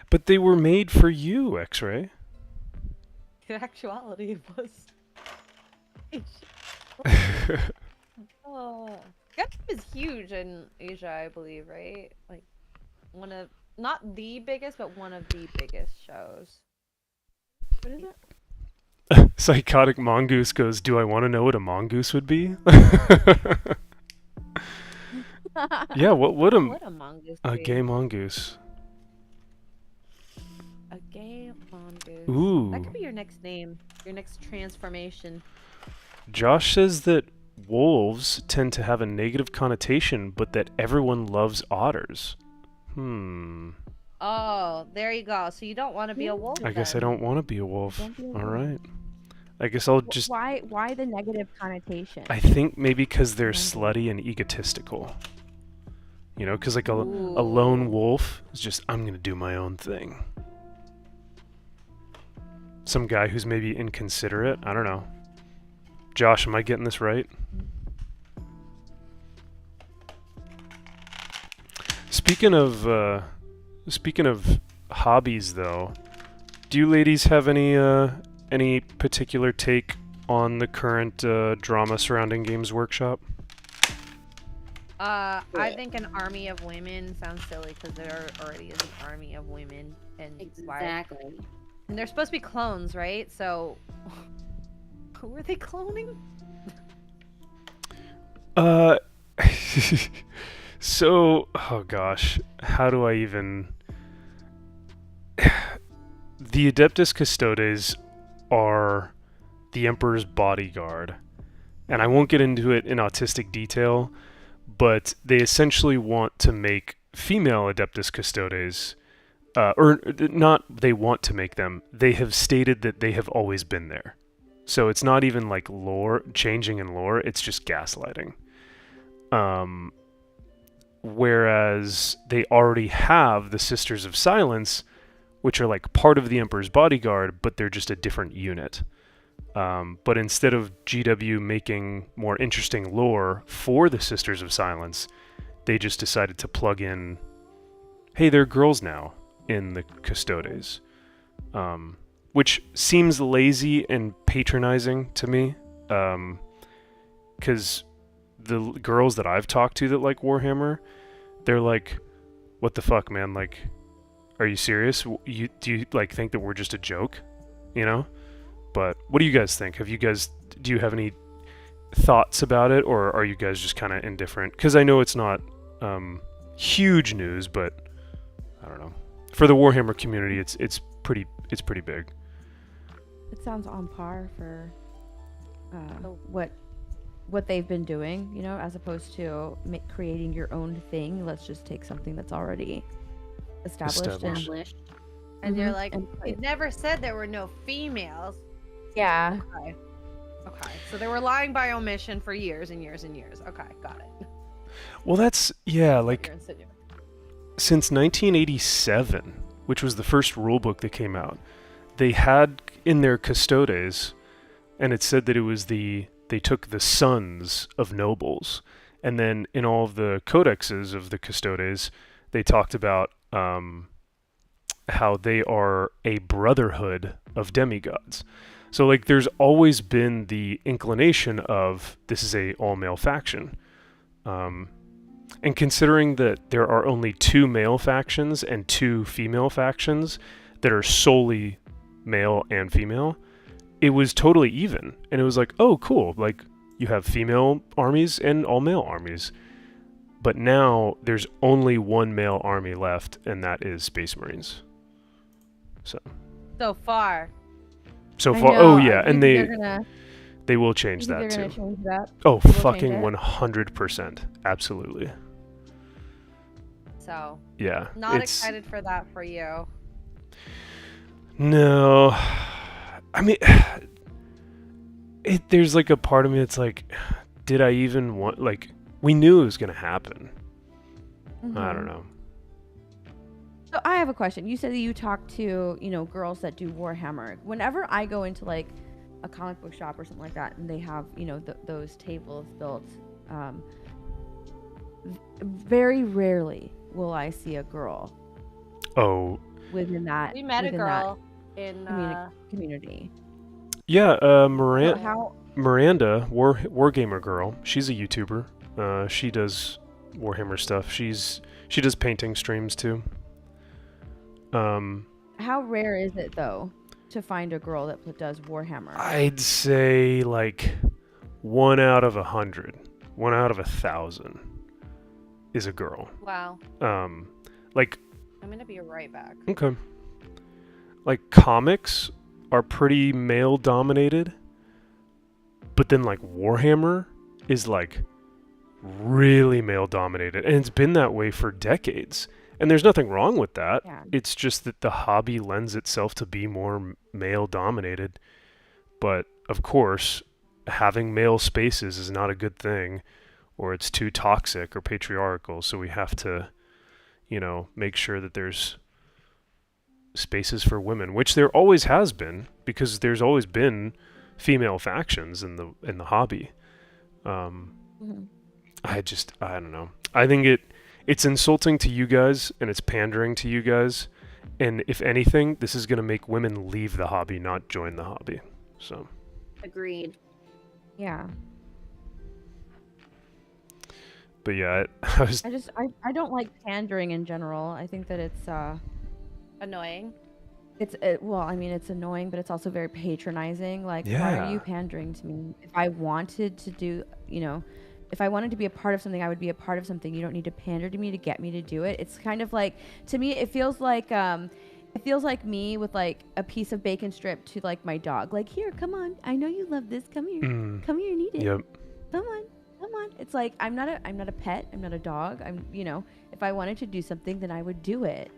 But they were made for you, X-Ray. in actuality, it was. Oh, Gundam is huge in Asia, I believe, right? Like one of not the biggest, but one of the biggest shows. What is it? Psychotic Mongoose goes, do I want to know what a mongoose would be? Yeah, what would What a mongoose a be? gay mongoose? A gay mongoose. Ooh. That could be your next name. Your next transformation. Josh says that wolves tend to have a negative connotation, but that everyone loves otters. Oh, there you go. So you don't want to be a wolf. I guess I then. don't want to be a wolf. Don't be a All wolf. right. I guess I'll just... Why the negative connotation? I think maybe because they're slutty and egotistical. You know, because like a lone wolf is just, I'm going to do my own thing. Some guy who's maybe inconsiderate. I don't know. Josh, am I getting this right? Speaking of hobbies, though, do you ladies have any particular take on the current drama surrounding Games Workshop? I think an army of women sounds silly because there already is an army of women, and Exactly. and they're supposed to be clones, right? So, who are they cloning? So, oh gosh, how do I even... The Adeptus Custodes are the Emperor's bodyguard. And I won't get into it in autistic detail, but they essentially want to make female Adeptus Custodes, or not they want to make them, they have stated that they have always been there. So it's not even like lore, changing in lore, it's just gaslighting. Whereas they already have the Sisters of Silence, which are like part of the Emperor's bodyguard, but they're just a different unit. But instead of GW making more interesting lore for the Sisters of Silence, they just decided to plug in, hey, they're girls now in the Custodes. Which seems lazy and patronizing to me. Because the girls that I've talked to that like Warhammer, they're like, what the fuck, man? Like, are you serious? Do you like think that we're just a joke? You know? But what do you guys think? Do you have any thoughts about it, or are you guys just kind of indifferent? Because I know it's not huge news, but I don't know. For the Warhammer community, it's pretty big. It sounds on par for what they've been doing, you know, as opposed to creating your own thing. Let's just take something that's already established. And they're Mhm. like, And it never said there were no females. yeah. Okay. So they were lying by omission for years and years and years. Okay, got it. Well, that's, yeah, like, You're insinuating. since 1987, which was the first rulebook that came out, they had in their Custodes, and it said that it was they took the sons of nobles, and then in all of the codexes of the Custodes, they talked about how they are a brotherhood of demigods. So, like, there's always been the inclination of this is a all-male faction. And considering that there are only 2 male factions and 2 female factions that are solely male and female, it was totally even. And it was like, oh, cool. Like, you have female armies and all male armies. But now there's only one male army left, and that is Space Marines. So far. So I far, know, oh I yeah, think and they're gonna, they will change they're that gonna too. change that. Oh, They will fucking change it. 100%, absolutely. So, Yeah, not it's excited for that for you. no. I mean, there's like a part of me that's like, did I even want? Like, we knew it was gonna happen. I don't know. So I have a question. You said that you talk to, girls that do Warhammer. Whenever I go into like a comic book shop or something like that, and they have, those tables built, very rarely will I see a girl. Oh. Within that. We met a girl in community. Yeah, How Miranda, Wargamer girl. She's a YouTuber. She does Warhammer stuff. She does painting streams too. How rare is it though to find a girl that does Warhammer? I'd say like 1 out of 100, 1 out of 1,000 is a girl. Wow. Like. I'm gonna be right back. Okay. Like comics are pretty male dominated, but then like Warhammer is like really male dominated, and it's been that way for decades. And there's nothing wrong with that. Yeah. It's just that the hobby lends itself to be more male dominated. But of course, having male spaces is not a good thing, or it's too toxic or patriarchal. So we have to, make sure that there's spaces for women, which there always has been, because there's always been female factions in the hobby. Mm-hmm. I don't know. I think it's insulting to you guys, and it's pandering to you guys, and if anything, this is going to make women leave the hobby, not join the hobby. So Agreed. Yeah. But yeah, I don't like pandering in general. I think that it's Annoying. it's annoying, but it's also very patronizing. Like, why Yeah. are you pandering to me? If I wanted to do, if I wanted to be a part of something, I would be a part of something. You don't need to pander to me to get me to do it. It's kind of like, to me, it feels like me with like a piece of bacon strip to like my dog. Like, here, come on. I know you love this. Come here. Come here and eat it. Yep. Come on. It's like, I'm not a pet. I'm not a dog. If I wanted to do something, then I would do it.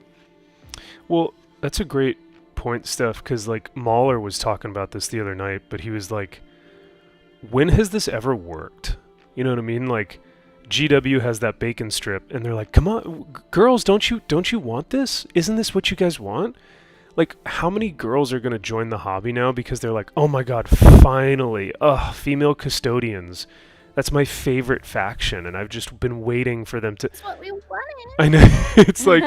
Well, that's a great point, Steph, because like Mahler was talking about this the other night, but he was like, when has this ever worked? You know what I mean? Like, GW has that bacon strip, and they're like, come on, girls, don't you want this? Isn't this what you guys want? Like, how many girls are going to join the hobby now because they're like, oh my god, finally, female custodians. That's my favorite faction, and I've just been waiting for them to... That's what we wanted. I know. It's like,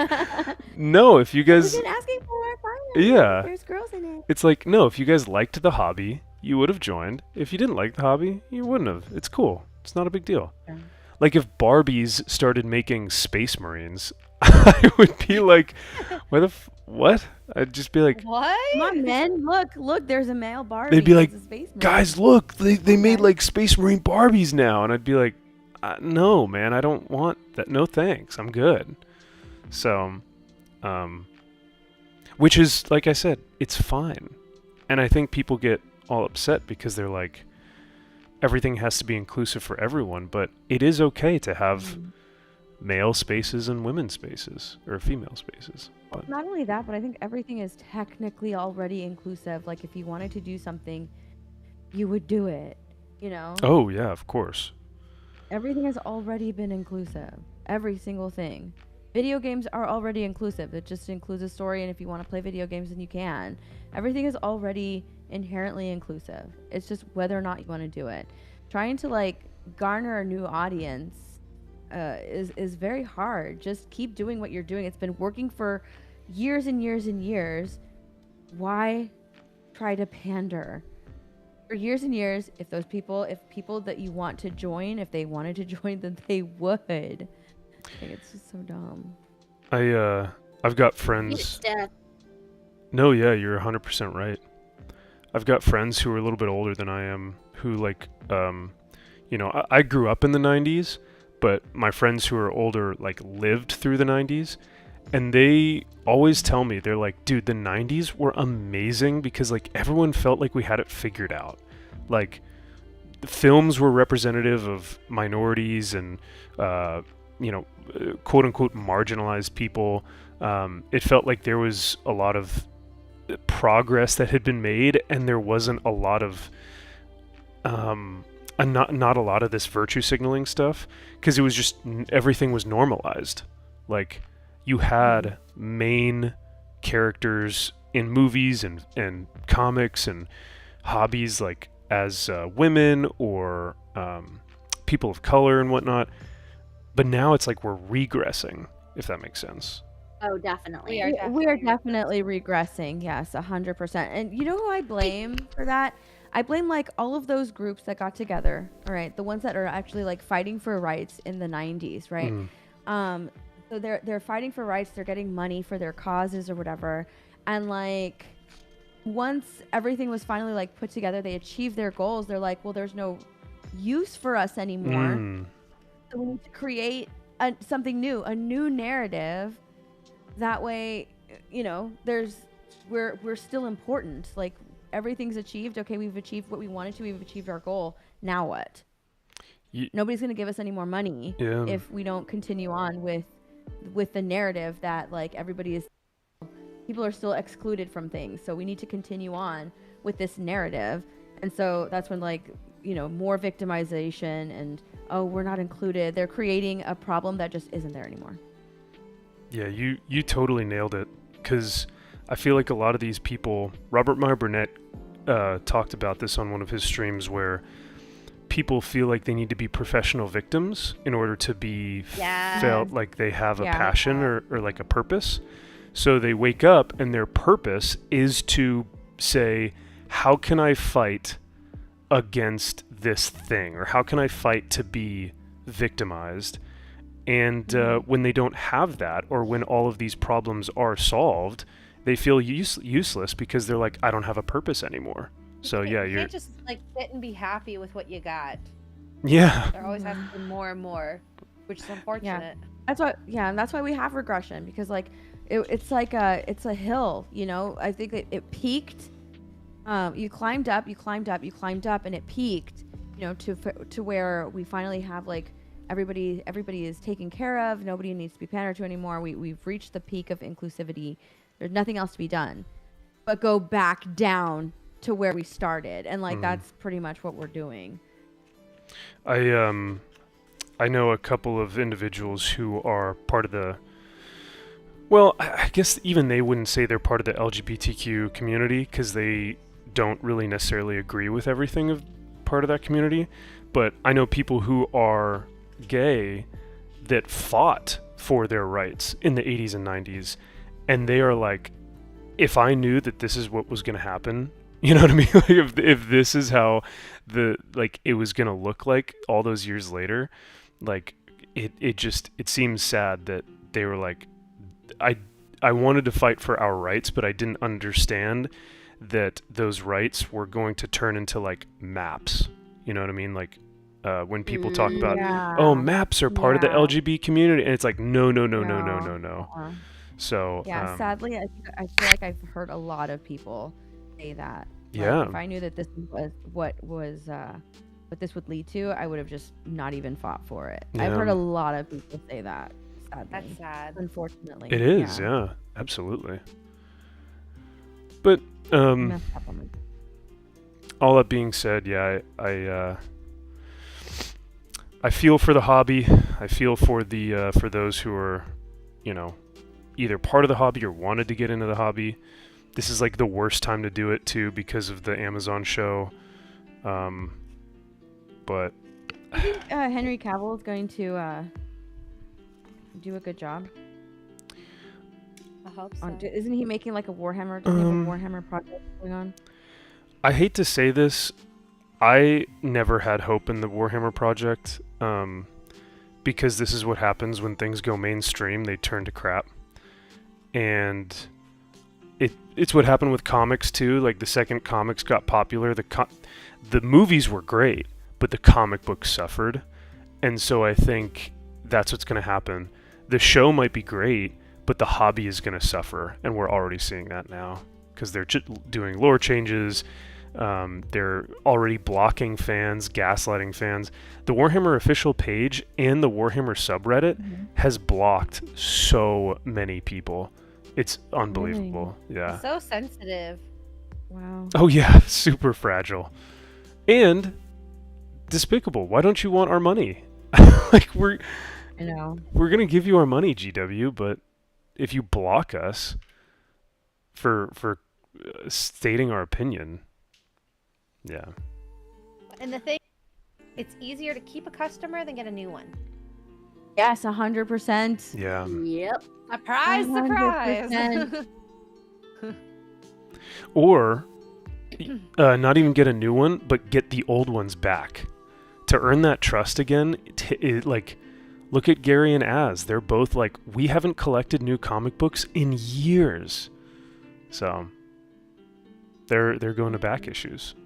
no, if you guys... We've been asking for it, finally. Yeah. There's girls in it. It's like, no, if you guys liked the hobby, you would have joined. If you didn't like the hobby, you wouldn't have. It's cool. It's not a big deal. Yeah. Like, if Barbies started making Space Marines, I would be like, what? I'd just be like... What? Come on, men. Look, there's a male Barbie. They'd be like, It's a space marine. guys, look, they made like Space Marine Barbies now. And I'd be like, no, man, I don't want that. No, thanks. I'm good. So, which is, like I said, it's fine. And I think people get all upset because they're like, everything has to be inclusive for everyone. But it is okay to have male spaces and women's spaces, or female spaces. But Not only that, but I think everything is technically already inclusive. Like, if you wanted to do something, you would do it, oh, yeah, of course. Everything has already been inclusive. Every single thing. Video games are already inclusive. It just includes a story, and if you want to play video games, then you can. Everything is already inherently inclusive. It's just whether or not you want to do it. Trying to, like, garner a new audience is very hard. Just keep doing what you're doing. It's been working for years and years and years. Why try to pander? For years and years, if people that you want to join, if they wanted to join, then they would. I think it's just so dumb. I've got friends. No, yeah, you're 100% right. I've got friends who are a little bit older than I am, who like, I grew up in the 90s, but my friends who are older like lived through the 90s, and they always tell me, they're like, dude, the 90s were amazing because like everyone felt like we had it figured out. Like, the films were representative of minorities and quote unquote marginalized people. It felt like there was a lot of progress that had been made, and there wasn't a lot of not a lot of this virtue signaling stuff, because it was just everything was normalized. Like, you had main characters in movies and comics and hobbies, like as women or people of color and whatnot. But now it's like we're regressing, if that makes sense. Oh, definitely. We are definitely regressing. Yes, 100%. And you know who I blame for that? I blame like all of those groups that got together. All right, the ones that are actually like fighting for rights in the 90s, right? So they're fighting for rights. They're getting money for their causes or whatever. And like once everything was finally like put together, they achieved their goals. They're like, well, there's no use for us anymore. So we need to create something new, a new narrative. That way, you know, we're still important. Like everything's achieved. Okay, we've achieved what we wanted to. We've achieved our goal. Now what? Nobody's going to give us any more money if we don't continue on with the narrative that like people are still excluded from things. So we need to continue on with this narrative. And so that's when like, you know, more victimization and, oh, we're not included. They're creating a problem that just isn't there anymore. Yeah, you totally nailed it, because I feel like a lot of these people, Robert Meyer Burnett talked about this on one of his streams, where people feel like they need to be professional victims in order to be felt like they have a passion or like a purpose. So they wake up and their purpose is to say, how can I fight against this thing? Or how can I fight to be victimized? And when they don't have that, or when all of these problems are solved, they feel useless because they're like, I don't have a purpose anymore. So you you're can't just like sit and be happy with what you got. Yeah. There always has to be more and more, which is unfortunate. That's why. Yeah, and that's why we have regression, because like it's like it's a hill. You know, I think it peaked. You climbed up, and it peaked. You know, to where we finally have like. Everybody is taken care of. Nobody needs to be pandered to anymore. We've reached the peak of inclusivity. There's nothing else to be done but go back down to where we started. And like that's pretty much what we're doing. I know a couple of individuals who are part of the, well, I guess even they wouldn't say they're part of the LGBTQ community, because they don't really necessarily agree with everything of part of that community. But I know people who are gay that fought for their rights in the 80s and 90s, and they are like, if I knew that this is what was going to happen, you know what I mean? Like if this is how it was going to look like all those years later, like it seems sad that they were like, I wanted to fight for our rights, but I didn't understand that those rights were going to turn into like maps. You know what I mean? Like when people talk about, oh, maps are part of the LGBT community, and it's like, no. So sadly, I feel like I've heard a lot of people say that. Like, if I knew that this was what this would lead to, I would have just not even fought for it. I've heard a lot of people say that. Sadly. That's sad. Unfortunately, it is. Yeah, absolutely. But all that being said, I feel for the hobby. I feel for the for those who are, you know, either part of the hobby or wanted to get into the hobby. This is like the worst time to do it too, because of the Amazon show. But I think Henry Cavill is going to do a good job. I hope so. Isn't he making like a Warhammer? Doesn't he have a Warhammer project going on? I hate to say this, I never had hope in the Warhammer project, because this is what happens when things go mainstream. They turn to crap. And it's what happened with comics too. Like the second comics got popular, the movies were great, but the comic books suffered. And so I think that's what's going to happen. The show might be great, but the hobby is going to suffer, and we're already seeing that now, because they're doing lore changes. They're already blocking fans, gaslighting fans. The Warhammer official page and the Warhammer subreddit has blocked so many people. It's unbelievable. Really? Yeah. So sensitive. Wow. Oh yeah, super fragile. And despicable. Why don't you want our money? Like we're going to give you our money, GW, but if you block us for stating our opinion, yeah. And the thing, it's easier to keep a customer than get a new one. Yes, 100%. Yeah. Yep. Surprise, 100%. surprise. Or not even get a new one, but get the old ones back. To earn that trust again, like, look at Gary and Az. They're both like, we haven't collected new comic books in years. So they're going to back issues.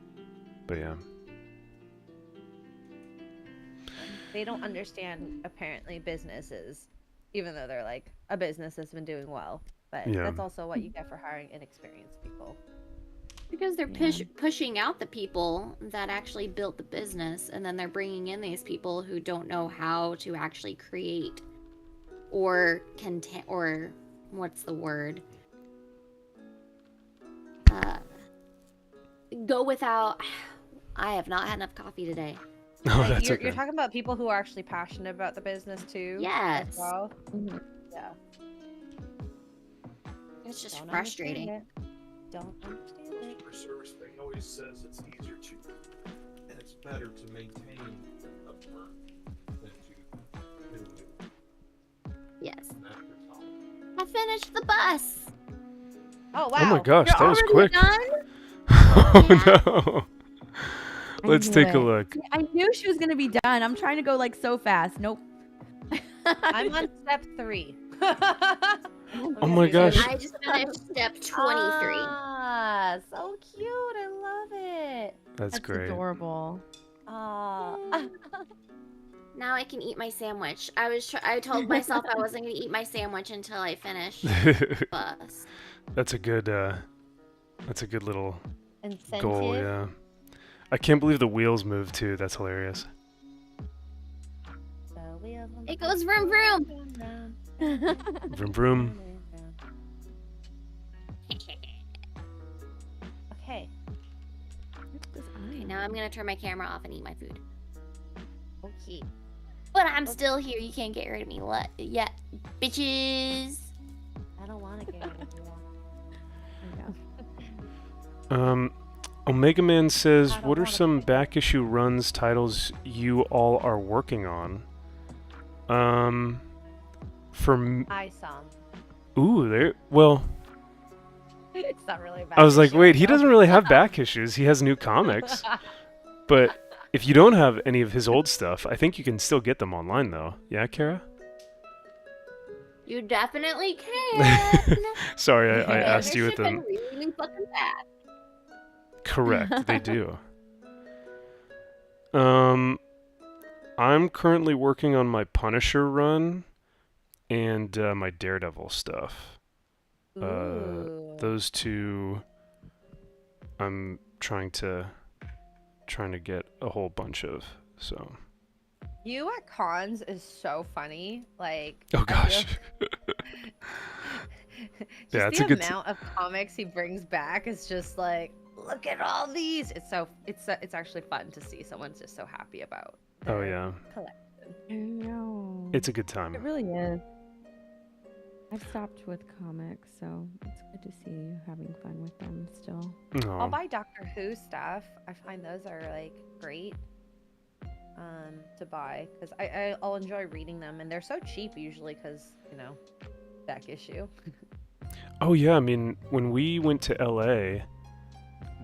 But yeah. They don't understand, apparently, businesses, even though they're like a business that's been doing well. But that's also what you get for hiring inexperienced people. Because they're pushing out the people that actually built the business, and then they're bringing in these people who don't know how to actually create or or what's the word? Go without. I have not had enough coffee today. Oh, Like, that's you're okay. talking about people who are actually passionate about the business too. Yes. As well. Yeah. It's just Don't frustrating. understand it. Don't understand it. Customer service thing always says it's easier to, and it's better to maintain a firm than to do it. Yes. And that's the problem. I finished the bus. Oh wow. Oh my gosh, You're that was already quick. done? Oh no. Let's I take a knew it. look. I knew she was gonna be done. I'm trying to go like so fast. Nope. I'm on step 3. Oh my gosh. I just finished step 23. Ah, so cute. I love it. That's great. Adorable. Ah. Now I can eat my sandwich. I told myself I wasn't going to eat my sandwich until I finished the bus. That's a good little Incentive. goal, yeah. I can't believe the wheels move too. That's hilarious. It goes vroom vroom. Vroom vroom. Okay. Okay, now I'm going to turn my camera off and eat my food. Okay. But I'm still here. You can't get rid of me yet, bitches. I don't want to get rid of you. Omega Man says, I don't what are wanna some pick back issue runs titles you all are working on? I saw. Ooh, there. Well, It's not really bad. I was like, wait, he doesn't really have back issues. He has new comics. But if you don't have any of his old stuff, I think you can still get them online, though. Yeah, Kara? You definitely can. Sorry, I asked you with them. them. Really fucking bad. Correct, they do. I'm currently working on my Punisher run and my Daredevil stuff. Ooh. Those two, I'm trying to get a whole bunch of. So. You at cons is so funny. Like. Oh gosh. Yeah, it's a good. The amount of comics he brings back is just like, look at all these. It's actually fun to see someone's just so happy about. Oh yeah. Collection. I know. It's a good time. It really is. I've stopped with comics, so it's good to see you having fun with them still. Aw. I'll buy Doctor Who stuff. I find those are like great to buy because I'll enjoy reading them, and they're so cheap usually because back issue. Oh yeah, I mean, when we went to LA,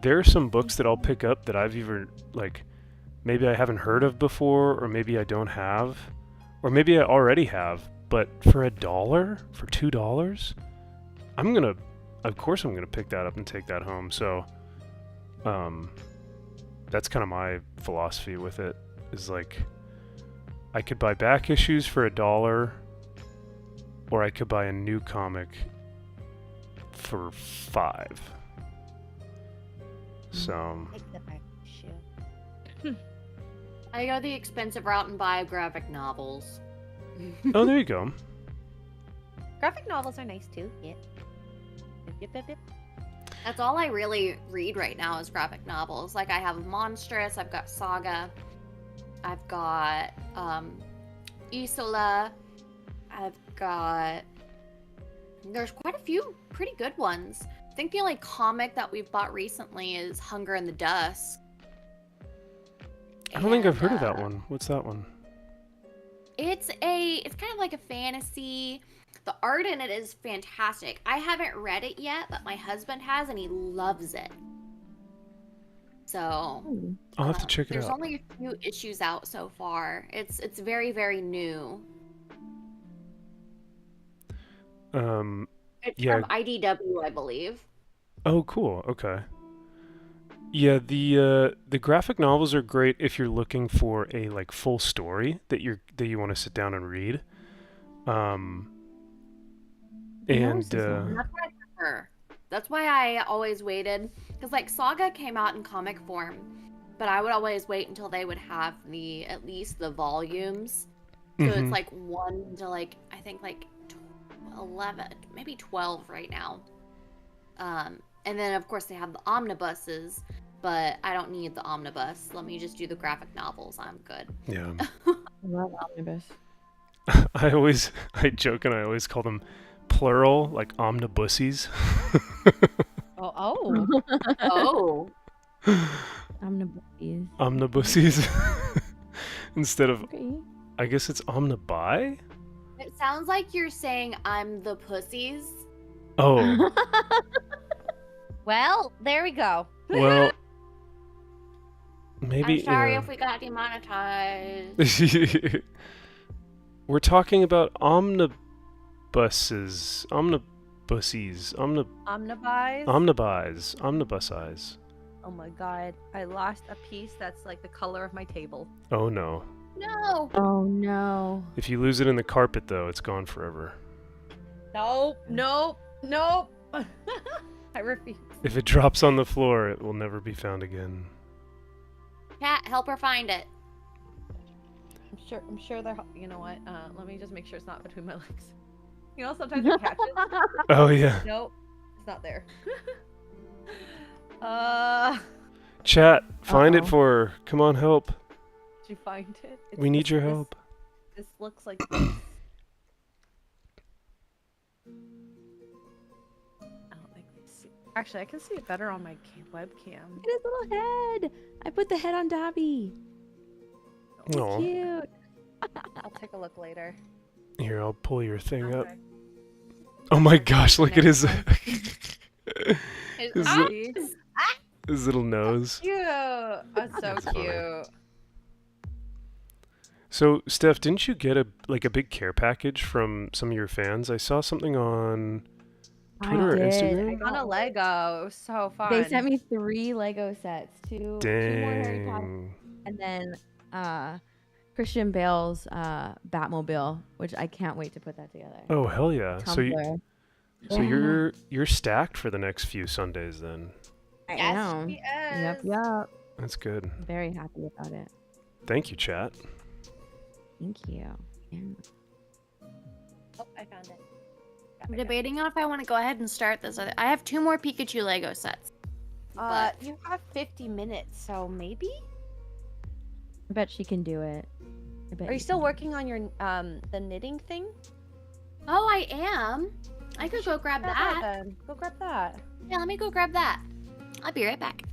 there are some books that I'll pick up that I've either maybe I haven't heard of before, or maybe I don't have, or maybe I already have. But for $1, for $2, of course I'm gonna pick that up and take that home. So, that's kind of my philosophy with it. Is like, I could buy back issues for $1, or I could buy a new comic for $5. So. Take the back issue. I go the expensive route and buy graphic novels. Oh, there you go. Graphic novels are nice too. Yeah. Yep. That's all I really read right now is graphic novels. Like I have Monstrous, I've got Saga, I've got Isola, I've got There's quite a few pretty good ones. I think the only comic that we've bought recently is Hunger in the Dusk. I don't think I've heard of that one. What's that one? It's kind of like a fantasy. The art in it is fantastic. I haven't read it yet, but my husband has, and he loves it. So I'll have to check it there's out. only a few issues out so far. It's very, very new. It's Yeah. from IDW, I believe. Oh, cool. Okay. Yeah, the graphic novels are great if you're looking for a like full story that you want to sit down and read. That's what I prefer. That's why I always waited, because like Saga came out in comic form, but I would always wait until they would have at least the volumes. So it's like 1 to like I think like 11, maybe 12 right now. And then of course they have the omnibuses, but I don't need the omnibus. Let me just do the graphic novels. I'm good. Yeah. I love omnibus. I joke and I always call them plural, like omnibuses. Oh. Omnibuses. Omnibuses. Instead of, Okay. I guess it's omnibuy? It sounds like you're saying I'm the pussies. Oh, Well, there we go. well, maybe. I'm sorry yeah. if we got demonetized. We're talking about omnibuses, omnibuses, omnibuses. Oh my god. I lost a piece that's like the color of my table. Oh no. No. Oh no. If you lose it in the carpet, though, it's gone forever. Nope. I refuse. If it drops on the floor, it will never be found again. Cat, help her find it. I'm sure they're. You know what? Let me just make sure it's not between my legs. You know, sometimes it catches. Oh yeah. Nope, it's not there. Chat, find it Uh-oh. for her. Come on, help. Did you find it? We need your help. This looks like this. I don't think we see. Actually, I can see it better on my webcam. Look at his little head. I put the head on Dovie. Aw. Cute. I'll take a look later. Here, I'll pull your thing up. Okay. Oh my gosh, look at his It's his little nose. Cute. That's so That's funny. cute. So, Steph, didn't you get a big care package from some of your fans? I saw something on Twitter or did. Instagram. On a Lego. It was so fun. They sent me 3 Lego sets, two more Harry Potter, Dang. and then Christian Bale's Batmobile, which I can't wait to put that together. Oh hell yeah! So Tumblr. you're stacked for the next few Sundays then. I Yes, am. she Yep, is. yep. That's good. I'm very happy about it. Thank you, chat. Thank you. Yeah. Oh, I found it. I'm debating on if I want to go ahead and start this. I have 2 more Pikachu Lego sets. But- You have 50 minutes, so maybe? I bet she can do it. I bet Are you still can. working on your the knitting thing? Oh, I am. I could go grab that. Then. Go grab that. Yeah, let me go grab that. I'll be right back.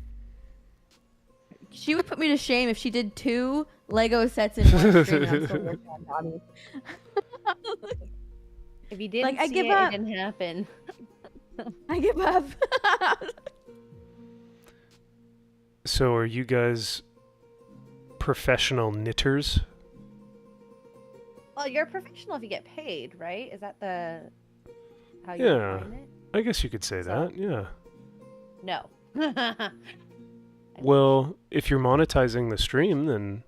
She would put me to shame if she did 2 Lego sets in one stream. I'm still working on Dottie. If you didn't Like, I see give it, up. it didn't happen. I give up. So, are you guys professional knitters? Well, you're a professional if you get paid, right? Is that how you Yeah. define it? I guess you could say So- that. Yeah. No. Well, if you're monetizing the stream, then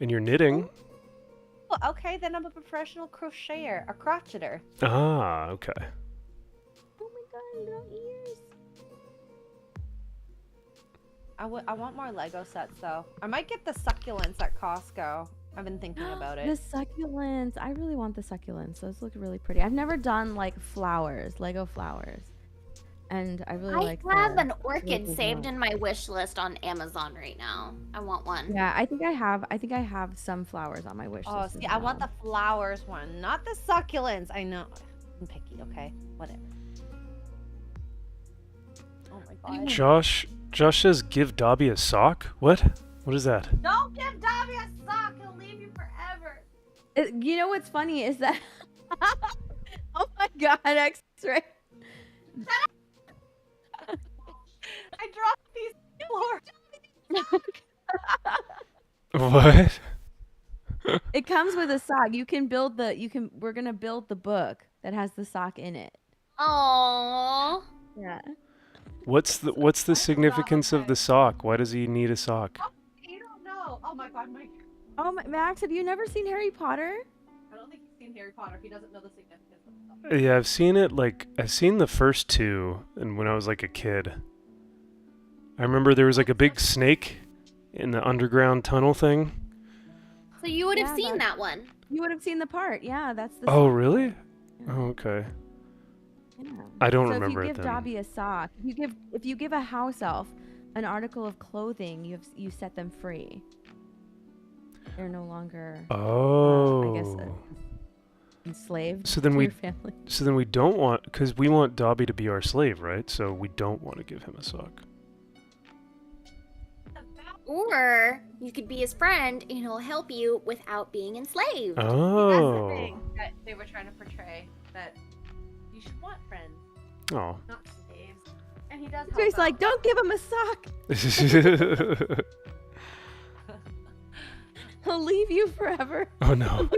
and you're knitting. Well, okay, then I'm a professional crocheter, a crocheter. Ah, okay. Oh my god, little ears. I want more Lego sets though. I might get the succulents at Costco. I've been thinking about The it. succulents. I really want the succulents. Those look really pretty. I've never done like flowers, Lego flowers. And I really like I have the an orchid Lego saved one. in my wish list on Amazon right now. I want one. Yeah, I think I have some flowers on my wish Oh, list. see, as I want well. the flowers one, not the succulents. I know. I'm picky, okay? Whatever. Oh my god. Josh says give Dovie a sock? What? What is that? Don't give Dovie a sock! He'll leave you forever! You know what's funny is that... Oh my god, X-ray. I dropped these floor. What? It comes with a sock. You can build we're gonna build the book that has the sock in it. Aww. Yeah. What's the significance of the sock? Why does he need a sock? You don't know. Oh my god, Mike. Oh my, Max, have you never seen Harry Potter? I don't think he's seen Harry Potter if he doesn't know the significance of the Yeah, I've seen it, I've seen the first two, and when I was like a kid. I remember there was like a big snake in the underground tunnel thing. So you would have seen that one. You would have seen the part. Yeah, that's the Oh, sock. really? Yeah. Oh, okay. Yeah. I don't So remember if it you give then. Dovie a sock, if you give a house elf an article of clothing, you set them free. They're no longer Oh. I guess enslaved So then to we- your family. So then we don't want, because we want Dovie to be our slave, right? So we don't want to give him a sock. Or you could be his friend and he'll help you without being enslaved. That's the Oh. thing that they were trying to portray, that you should want friends, Oh. not slaves. And he does help He's like, out. don't give him a sock. He'll leave you forever. Oh no.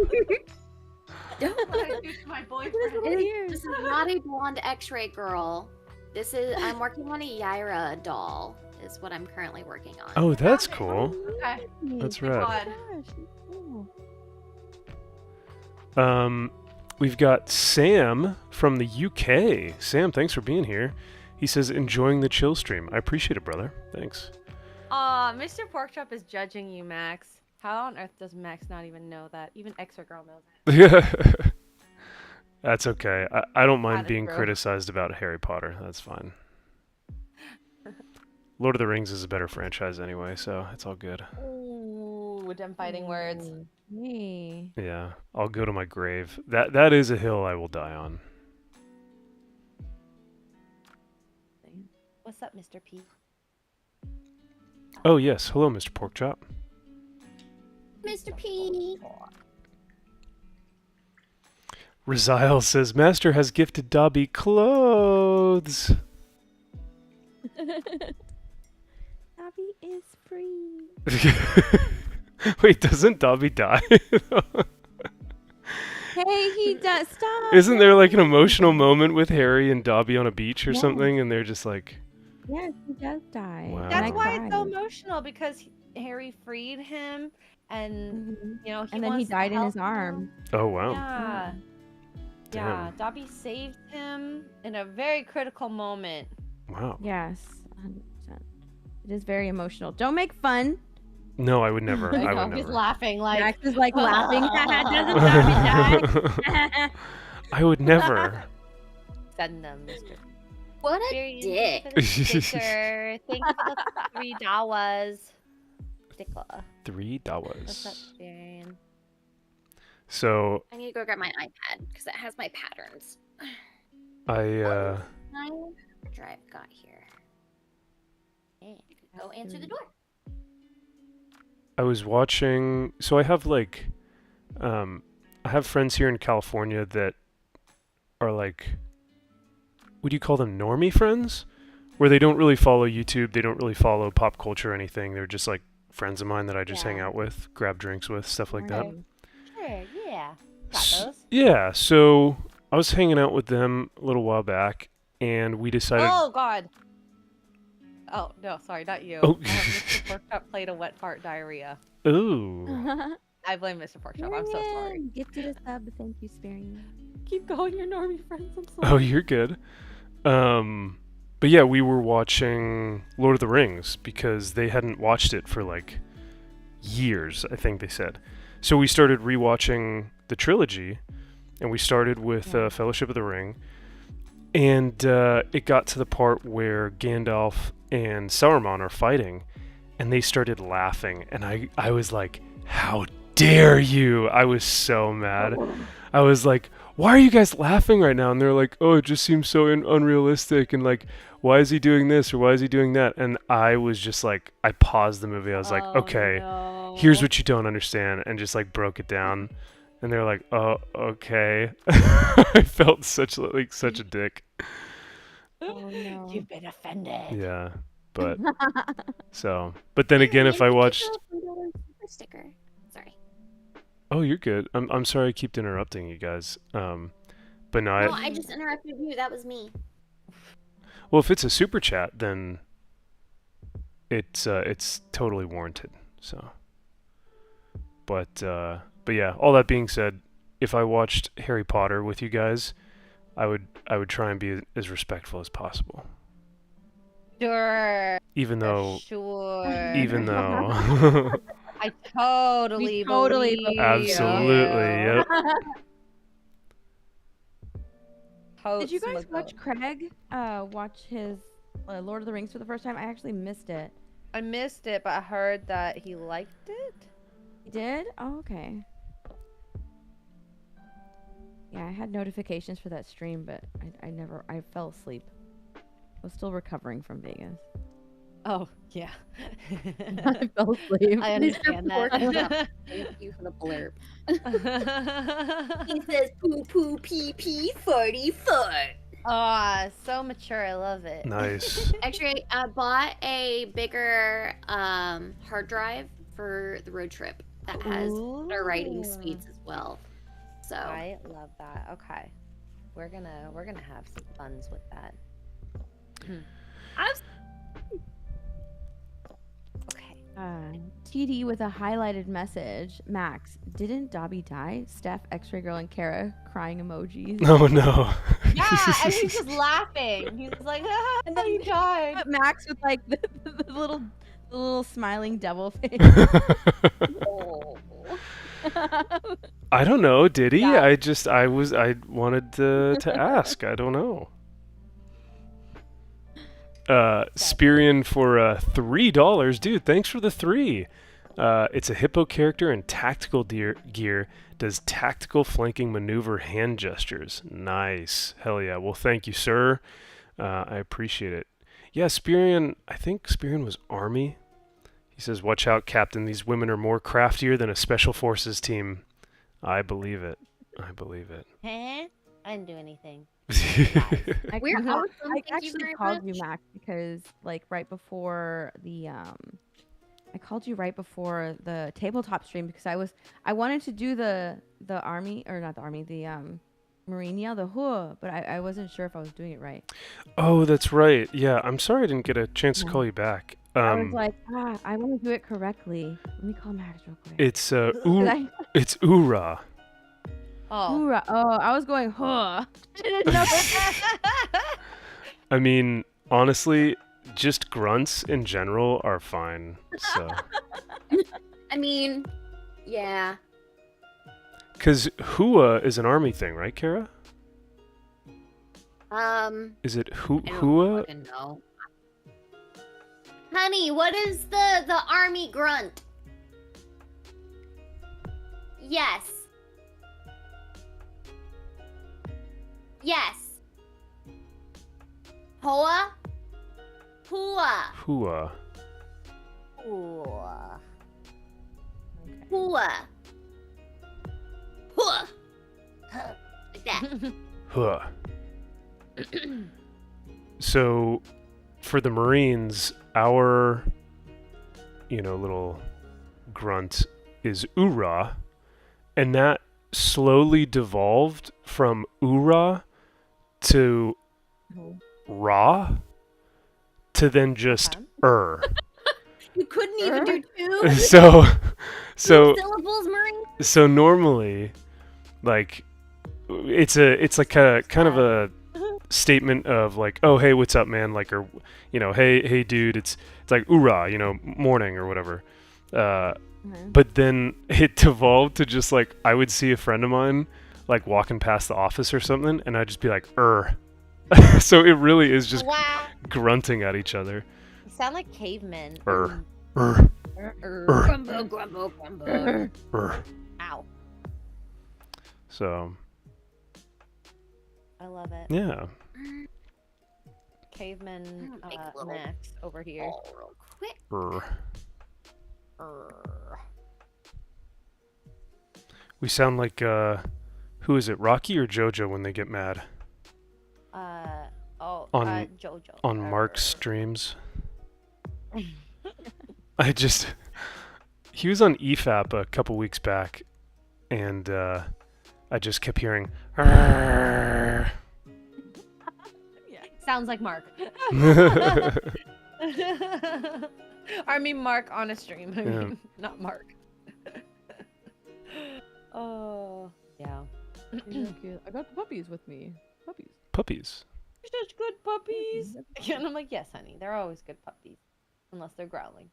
Don't What I do to my boyfriend. This is not a blonde X-ray girl. I'm working on a Yaira doll. Is what I'm currently working on. Oh, that's Okay. cool. Okay. That's my right. God. We've got Sam from the UK. Sam, thanks for being here. He says, enjoying the chill stream. I appreciate it, brother. Thanks. Aw, Mr. Porkchop is judging you, Max. How on earth does Max not even know that? Even Extra Girl knows it. Yeah. That's okay. I don't mind That is being true. criticized about Harry Potter. That's fine. Lord of the Rings is a better franchise anyway, so it's all good. Ooh, them fighting words. Me. Yeah, I'll go to my grave. That is a hill I will die on. What's up, Mr. P? Oh yes, hello, Mr. Porkchop. Mr. P. Razile says, Master has gifted Dovie clothes. Dovie is free. Wait, doesn't Dovie die? Hey, he does. Stop. Isn't there like an emotional moment with Harry and Dovie on a beach or Yes. something, and they're just like, Yes, he does die. Wow. And That's I why it's so cried. emotional, because Harry freed him, and Mhm. you know he And then he wants to died in his help arm. him. oh wow. Yeah. Yeah, Damn. Dovie saved him in a very critical moment. Wow. Yes, 100%. It is very emotional. Don't make fun. No, I would never. I would He's never. laughing like. Max is like laughing. Doesn't Dovie die? I would never. Send them, Mr. What a Very dick. for the sticker. Thank you for the $3. Sticker. $3. What's up, Darian? So I need to go grab my iPad because it has my patterns. I What drive got here? And go answer the door. I was watching. So I have like, I have friends here in California that are like, what do you call them? Normie friends, where they don't really follow YouTube. They don't really follow pop culture or anything. They're just like friends of mine that I just hang Yeah. out with, grab drinks with, stuff like that. Sure, yeah. Got S- those. Yeah. So I was hanging out with them a little while back, and we decided. Oh, God. Oh, no, sorry, not you. Oh. Mr. Porkchop played a wet fart diarrhea. Ooh. I blame Mr. Porkchop. I'm so sorry. Gifted a sub. Thank you, Sparing. Keep going, your normie friends. I'm sorry. Oh, you're good. But yeah, we were watching Lord of the Rings because they hadn't watched it for like years, I think they said. So we started rewatching the trilogy, and we started with Fellowship of the Ring, and it got to the part where Gandalf and Sauron are fighting, and they started laughing, and I was like, how dare you? I was so mad. I was like, why are you guys laughing right now? And they're like, oh, it just seems so unrealistic. And like, why is he doing this or why is he doing that? And I was just like, I paused the movie. I was like, okay, here's what you don't understand. And just like broke it down. And they're like, oh, okay. I felt such a dick. Oh, no. You've been offended. Yeah. But but then again, if I watched... Sticker. Sorry. Oh, you're good. I'm sorry I keep interrupting you guys. But no, No, I just interrupted you. That was me. Well, if it's a super chat, then it's totally warranted. So, but yeah. All that being said, if I watched Harry Potter with you guys, I would try and be as respectful as possible. Sure. Even though. Sure. I totally believe you. Absolutely. Yep. Did you guys watch Craig watch his Lord of the Rings for the first time? I actually missed it. I missed it, but I heard that he liked it. He did? Oh, okay. Yeah, I had notifications for that stream, but I fell asleep. I was still recovering from Vegas. Oh, yeah. I fell asleep. I understand that. Thank you for the blurb. He says poo poo pee pee 44. Oh, so mature. I love it. Nice. Actually, I bought a bigger hard drive for the road trip that has better writing speeds as well. So I love that. Okay, we're gonna have some funs with that. Okay. TD with a highlighted message. Max, didn't Dovie die? Steph, X-Ray Girl, and Kara crying emojis. Oh no. Yeah, and he's just laughing. He's like, ah, and then he died. But Max with like the little smiling devil face. I don't know. Did he? Yeah. I wanted to ask. I don't know. Spirian for $3, dude. Thanks for the 3. It's a hippo character in tactical gear. Does tactical flanking maneuver hand gestures. Nice. Hell yeah. Well, thank you, sir. I appreciate it. Yeah, Spirian. I think Spirian was Army. He says, "Watch out, Captain. These women are more craftier than a special forces team." I believe it. I believe it. Huh? I didn't do anything. I Thank actually you very called much. you Max because like right before the I called you right before the tabletop stream because I wanted to do the army or not the army the marine yell the huh, but I wasn't sure if I was doing it right. Oh, that's right. Yeah, I'm sorry I didn't get a chance to call you back. I was like, I want to do it correctly. Let me call Max real quick. It's it's Ura. Oh. Hoorah. Oh, I was going huh. I didn't know. I mean, honestly, just grunts in general are fine. So. I mean, yeah. Because hua is an army thing, right, Kara? Is it I don't hua? fucking know. Honey, what is the army grunt? Yes. Yes. Hoa? Hua. Hua. Ooh. Hua. Hua. Like that. Hua. So, for the Marines, our, little grunt is Ura, and that slowly devolved from Ura to Ra to then just You couldn't even do two? So Two syllables, Marie? So normally, like, it's like a kind of a statement of like, oh hey, what's up, man? Like, or hey dude, it's like oorah, morning or whatever. But then it devolved to just like I would see a friend of mine like walking past the office or something, and I'd just be like So it really is just grunting at each other. You sound like cavemen. Grumble, grumble, grumble. Ow. So, I love it. Yeah. Caveman Make a little Max over here. ball real quick. We sound like who is it, Rocky or JoJo when they get mad? JoJo. On Mark's streams. He was on EFAP a couple weeks back, and I just kept hearing. Yeah. Sounds like Mark. I mean Mark on a stream. I mean, not Mark. Oh, yeah. I got the puppies with me. Puppies. You're such good puppies. And I'm like, yes, honey. They're always good puppies. Unless they're growling.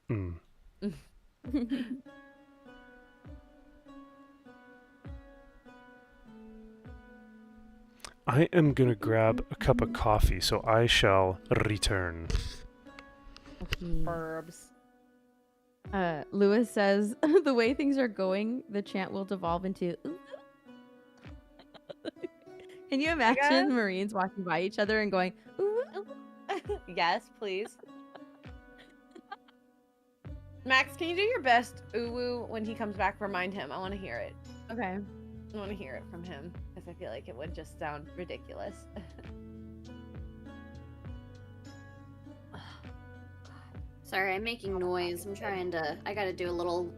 I am gonna grab a cup of coffee, so I shall return. Burbs. Lewis says, the way things are going, the chant will devolve into... Can you imagine Marines walking by each other and going, ooh? Yes, please. Max, can you do your best ooh when he comes back? Remind him. I want to hear it. Okay. I want to hear it from him because I feel like it would just sound ridiculous. Sorry, I'm making noise. I gotta do a little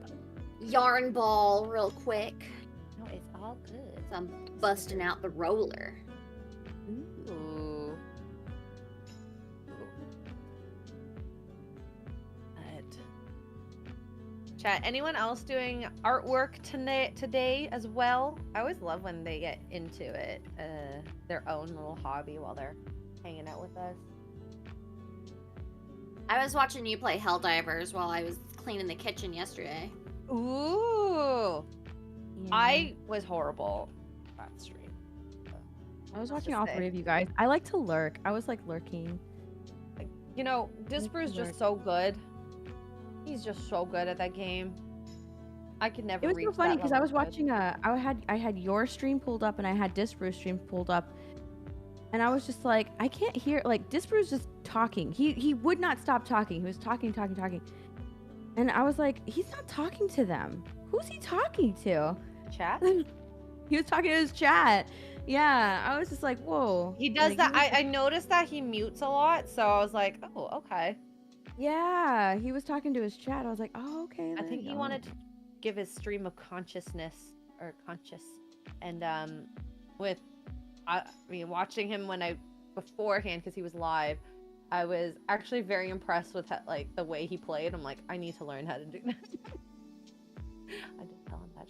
yarn ball real quick. No, it's all good. So I'm busting out the roller. Ooh. Chat, anyone else doing artwork today as well? I always love when they get into it, their own little hobby while they're hanging out with us. I was watching you play Helldivers while I was cleaning the kitchen yesterday. Ooh. Yeah. I was horrible that stream. I was watching all three of you guys. I like to lurk. I was like lurking. You know, Disparu's just so good. He's just so good at that game. I could never. It was reach so funny because I was watching I had your stream pulled up and I had Disparu's stream pulled up, and I was just like, I can't hear. Like Disparu's just talking. He would not stop talking. He was talking, and I was like, he's not talking to them. Who's he talking to? Chat. He was talking to his chat. Yeah, I was just like, whoa. He does like, that. I noticed that he mutes a lot, so I was like, oh, okay. Yeah, he was talking to his chat. I was like, oh, okay. I think he wanted to give his stream of consciousness or conscious, and I mean, watching him beforehand because he was live, I was actually very impressed with like the way he played. I'm like, I need to learn how to do that. I didn't tell him that.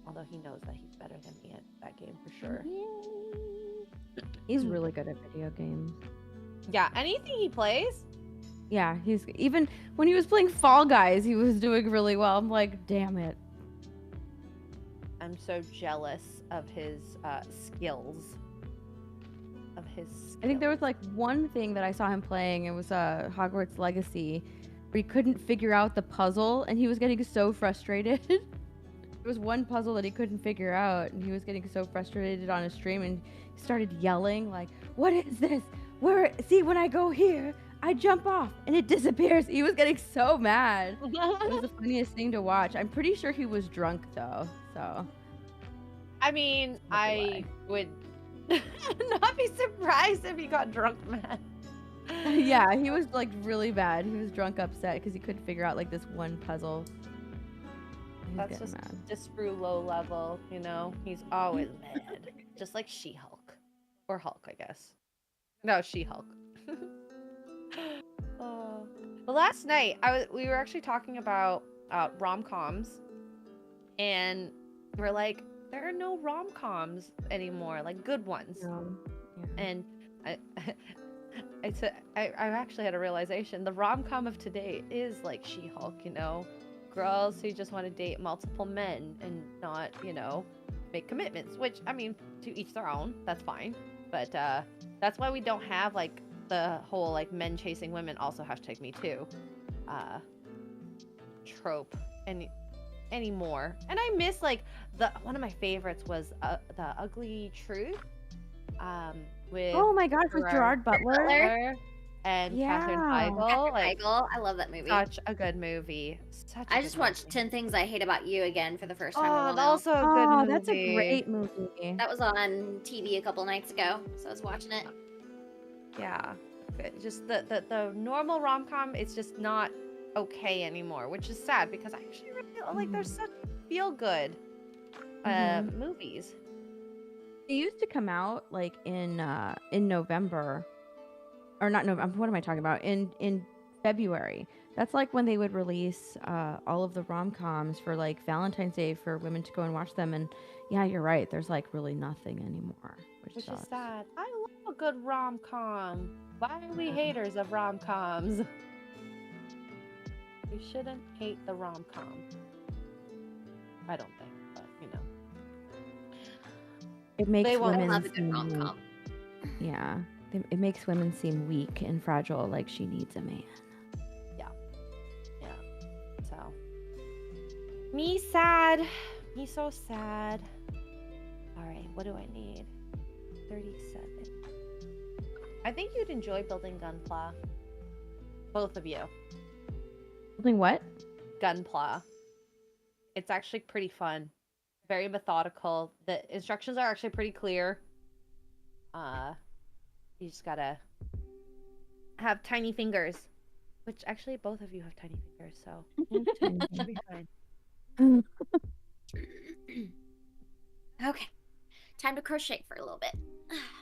Although he knows that he's better than me at that game for sure. He's really good at video games. Yeah, anything he plays. Yeah, he's even when he was playing Fall Guys, he was doing really well. I'm like, damn it. I'm so jealous of his skills. I think there was like one thing that I saw him playing. It was Hogwarts Legacy, where he couldn't figure out the puzzle, and he was getting so frustrated. There was one puzzle that he couldn't figure out, and he was getting so frustrated on his stream, and he started yelling like, "What is this? See, when I go here, I jump off and it disappears." He was getting so mad. It was the funniest thing to watch. I'm pretty sure he was drunk though, so. I mean, I would not be surprised if he got drunk mad. Yeah, he was like really bad. He was drunk upset because he couldn't figure out like this one puzzle. That's just Disparu low level, you know? He's always mad. Just like She-Hulk. Or Hulk, I guess. No, She-Hulk. Well, last night we were actually talking about rom-coms, and we're like, there are no rom-coms anymore, like good ones. Yeah. And I actually had a realization. The rom-com of today is like She-Hulk, you know, girls who just want to date multiple men and not, you know, make commitments. Which, I mean, to each their own. That's fine. But that's why we don't have like the whole like men chasing women, also #MeToo trope anymore. And I miss like one of my favorites was the Ugly Truth. With Oh my gosh, with Gerard Butler. And Yeah. Katherine Heigl. Like, I love that movie. such a good movie. I just watched 10 Things I Hate About You again for the first time. Oh, also a good movie. That's a great movie. That was on TV a couple nights ago, so I was watching it. Yeah. Good. Just the normal rom-com, it's just not okay anymore, which is sad because I actually really like there's such feel-good movies. They used to come out like in November, or not November. What am I talking about? In February. That's like when they would release all of the rom-coms for like Valentine's Day for women to go and watch them. And yeah, you're right. There's like really nothing anymore, which is sucks. sad. I love a good rom-com. Why are we haters of rom-coms? We shouldn't hate the rom-com. I don't think, but you know. It makes women love a good seem rom-com. Yeah. It makes women seem weak and fragile, like she needs a man. Yeah. So. Me sad. Me so sad. All right, what do I need? 37. I think you'd enjoy building Gunpla. Both of you. Building what? Gunpla. It's actually pretty fun. Very methodical. The instructions are actually pretty clear. You just gotta have tiny fingers. Which actually both of you have tiny fingers, so it'll be fine. Okay. Time to crochet for a little bit.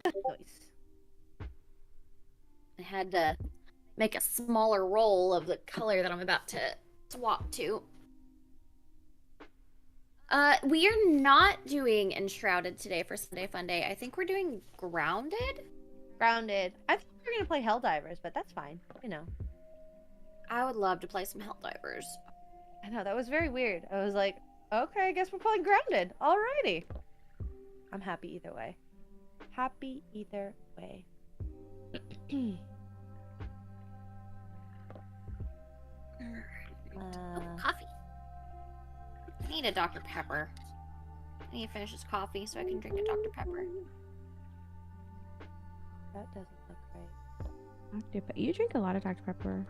Nice. I had to make a smaller roll of the color that I'm about to swap to. We are not doing Enshrouded today for Sunday Fun Day. I think we're doing Grounded. Grounded. I thought we were gonna play Helldivers, but that's fine. You know. I would love to play some Helldivers. I know, that was very weird. I was like, okay, I guess we're playing Grounded. Alrighty. I'm happy either way. Happy either way. Coffee. I need a Dr. Pepper. I need to finish this coffee so I can drink a Dr. Pepper. That doesn't look right. You drink a lot of Dr. Pepper.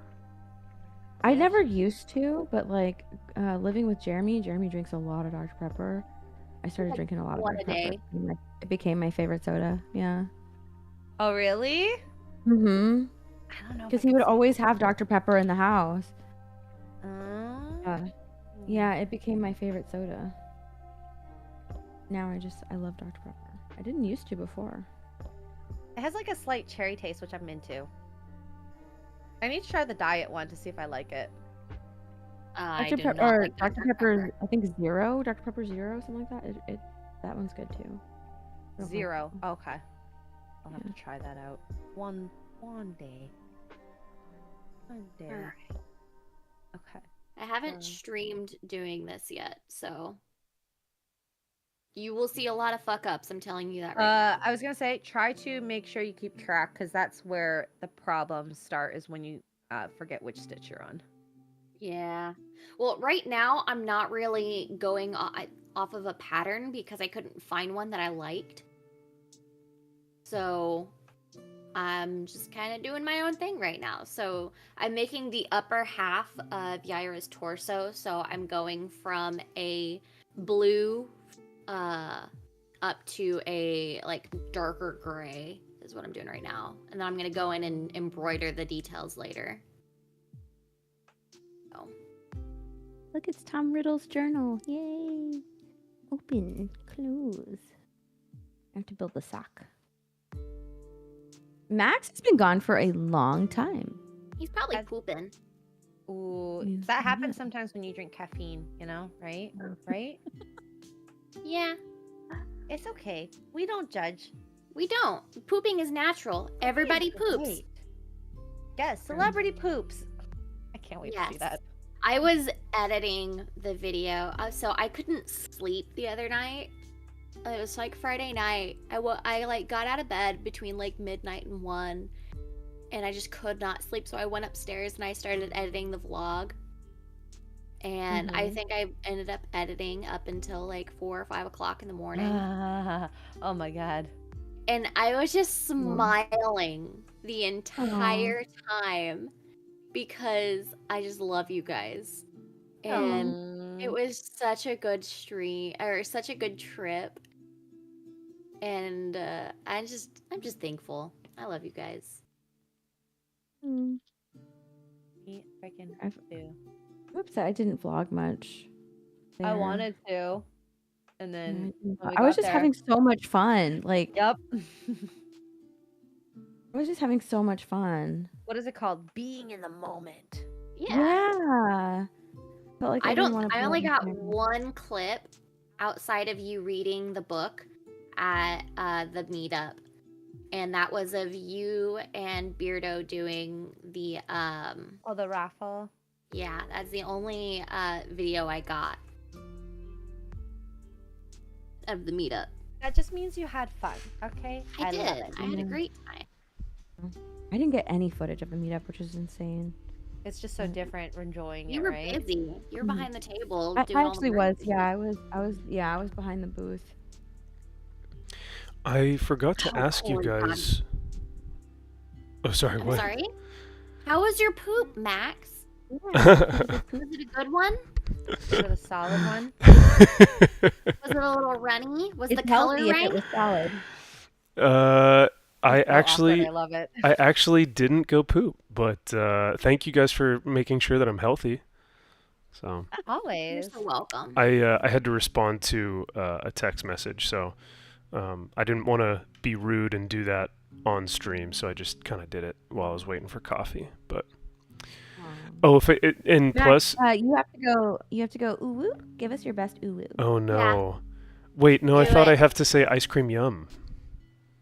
I never used to, but like living with Jeremy drinks a lot of Dr. Pepper. I started drinking a lot of Dr. Pepper. It became my favorite soda. Yeah. Oh, really? Mm-hmm. I don't know. Because he would always have Dr. Pepper in the house. Yeah, it became my favorite soda. Now I love Dr. Pepper. I didn't used to before. It has like a slight cherry taste, which I'm into. I need to try the diet one to see if I like it. Dr. Pepper, I think Zero, Dr. Pepper Zero, something like that. That one's good too. Zero. Okay. I'll have to try that out. One day. One day. All right. Okay. I haven't streamed doing this yet, so you will see a lot of fuck ups. I'm telling you that right now. I was gonna say, try to make sure you keep track, because that's where the problems start, is when you forget which stitch you're on. Yeah. Well, right now I'm not really going off of a pattern because I couldn't find one that I liked. So I'm just kind of doing my own thing right now. So I'm making the upper half of Yaira's torso. So I'm going from a blue up to a like darker gray is what I'm doing right now. And then I'm going to go in and embroider the details later. So. Look, it's Tom Riddle's journal. Yay. Open. Close. I have to build the sock. Max has been gone for a long time. He's probably pooping. Ooh, that happens sometimes when you drink caffeine, you know, right? Right? Yeah. It's okay. We don't judge. We don't. Pooping is natural. Everybody poops. Great. Yes, celebrity poops. I can't wait to see that. I was editing the video, so I couldn't sleep the other night. It was like Friday night. I like got out of bed between like midnight and 1, and I just could not sleep. So I went upstairs and I started editing the vlog. And I think I ended up editing up until like 4 or 5 o'clock in the morning. Oh my god. And I was just smiling the entire time because I just love you guys. And it was such a good stream, or such a good trip. And I'm just thankful. I love you guys. I'm upset I didn't vlog much. I wanted to. And then I was just having so much fun. Like, yep. I was just having so much fun. What is it called? Being in the moment. Yeah. Felt like I only got one clip outside of you reading the book at the meetup. And that was of you and Beardo doing the the raffle. Yeah, that's the only video I got of the meetup. That just means you had fun, okay? I did. I had a great time. I didn't get any footage of the meetup, which is insane. It's just so different enjoying it, You were right? busy. You were behind the table. I doing all the actually work. was. Yeah, I was behind the booth. I forgot to ask you guys. Oh, sorry. I'm What? sorry. How was your poop, Max? Was it a good one? Was it a solid one? Was it a little runny? Was the color healthy right? if it was salad. I I love it. I actually didn't go poop, but thank you guys for making sure that I'm healthy. So You're Always. so welcome. I had to respond to a text message, so I didn't want to be rude and do that on stream, so I just kind of did it while I was waiting for coffee. But and Max, plus, you have to go. Ooh woo! Give us your best ooh woo. oh no, wait, no, I Do thought it. I have to say ice cream yum.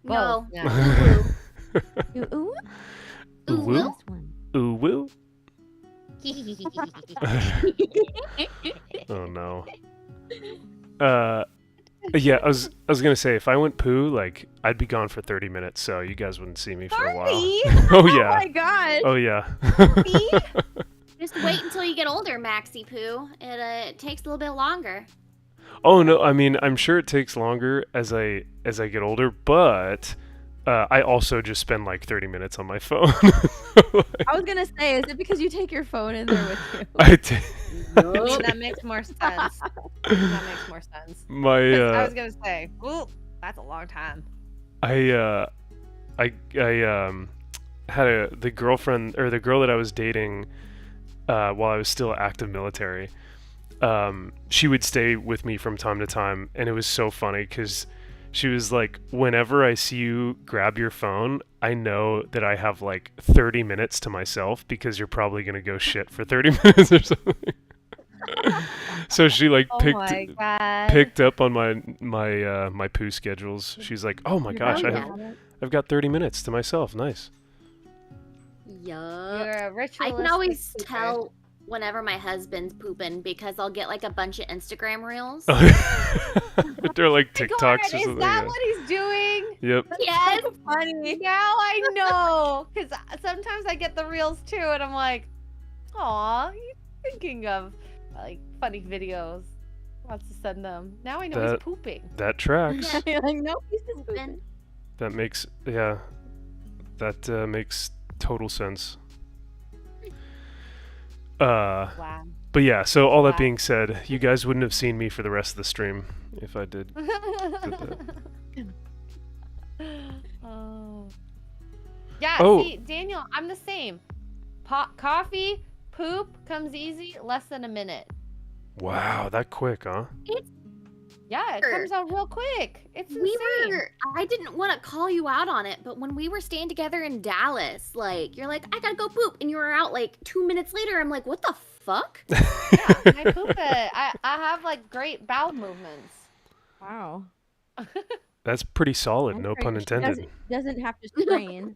No. Yeah. Ooh ooh. Ooh woo, Last one. ooh woo. Oh no. Yeah, I was gonna say if I went poo, like I'd be gone for 30 minutes, so you guys wouldn't see me for a while. Oh yeah. Oh my god. Oh yeah. Just wait until you get older, Maxie Poo. It takes a little bit longer. Oh no, I mean I'm sure it takes longer as I get older, but I also just spend like 30 minutes on my phone. I was gonna say, is it because you take your phone in there with you? That makes more sense. That makes more sense. I was gonna say, ooh, that's a long time. I had the girlfriend or the girl that I was dating while I was still active military. She would stay with me from time to time, and it was so funny because she was like, whenever I see you grab your phone, I know that I have like 30 minutes to myself because you're probably gonna go shit for 30 minutes or something. So she like picked up on my poo schedules. She's like, oh my gosh, I've got 30 minutes to myself. Nice. Yup. You're a I ritualistic can always pooper. tell whenever my husband's pooping because I'll get like a bunch of Instagram reels. They're like God, TikToks or is something. that Yeah. what he's doing? Yep. Yes. Funny. Now I know, because sometimes I get the reels too, and I'm like, "Aw, he's thinking of like funny videos. Wants to send them." Now I know he's pooping. That tracks. Yeah. Like, no, he's just Pooping. That makes makes total sense. Wow. But yeah, so all that Wow. being said, you guys wouldn't have seen me for the rest of the stream if I did that. Oh. Yeah. Oh. See, Daniel, I'm the same. Coffee, poop comes easy, less than a minute. Wow, that quick, huh? Yeah, it comes out real quick. It's insane. I didn't want to call you out on it, but when we were staying together in Dallas, like, you're like, I gotta go poop, and you were out like 2 minutes later. I'm like, what the fuck? Yeah, I poop it. I have like great bowel movements. wow. That's pretty solid, I'm no pretty pun sure intended. Doesn't have to strain.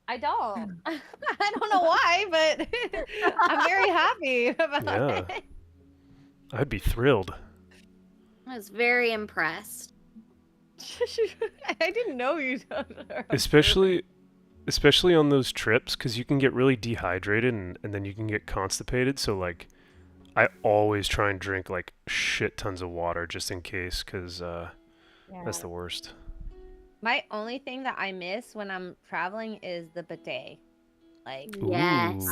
I don't. I don't know why, but I'm very happy about Yeah. it. I'd be thrilled. I was very impressed. I didn't know you. Especially on those trips, because you can get really dehydrated and then you can get constipated. So like, I always try and drink like shit tons of water just in case, because that's the worst. My only thing that I miss when I'm traveling is the bidet. Like, Yes.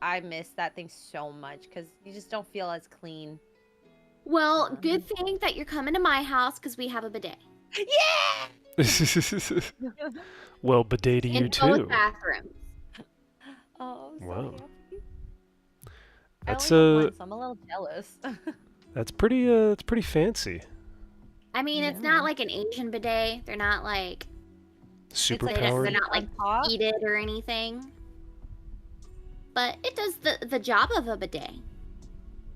I miss that thing so much because you just don't feel as clean. Well, good thing that you're coming to my house because we have a bidet. Yeah. Well, bidet to you In both too. bathrooms. Oh, I'm so Wow. happy. That's I only have one, so I'm a little jealous. That's pretty fancy. I mean, it's not like an Asian bidet. They're not like Super like a powered. they're not like top. heated or anything. But it does the job of a bidet.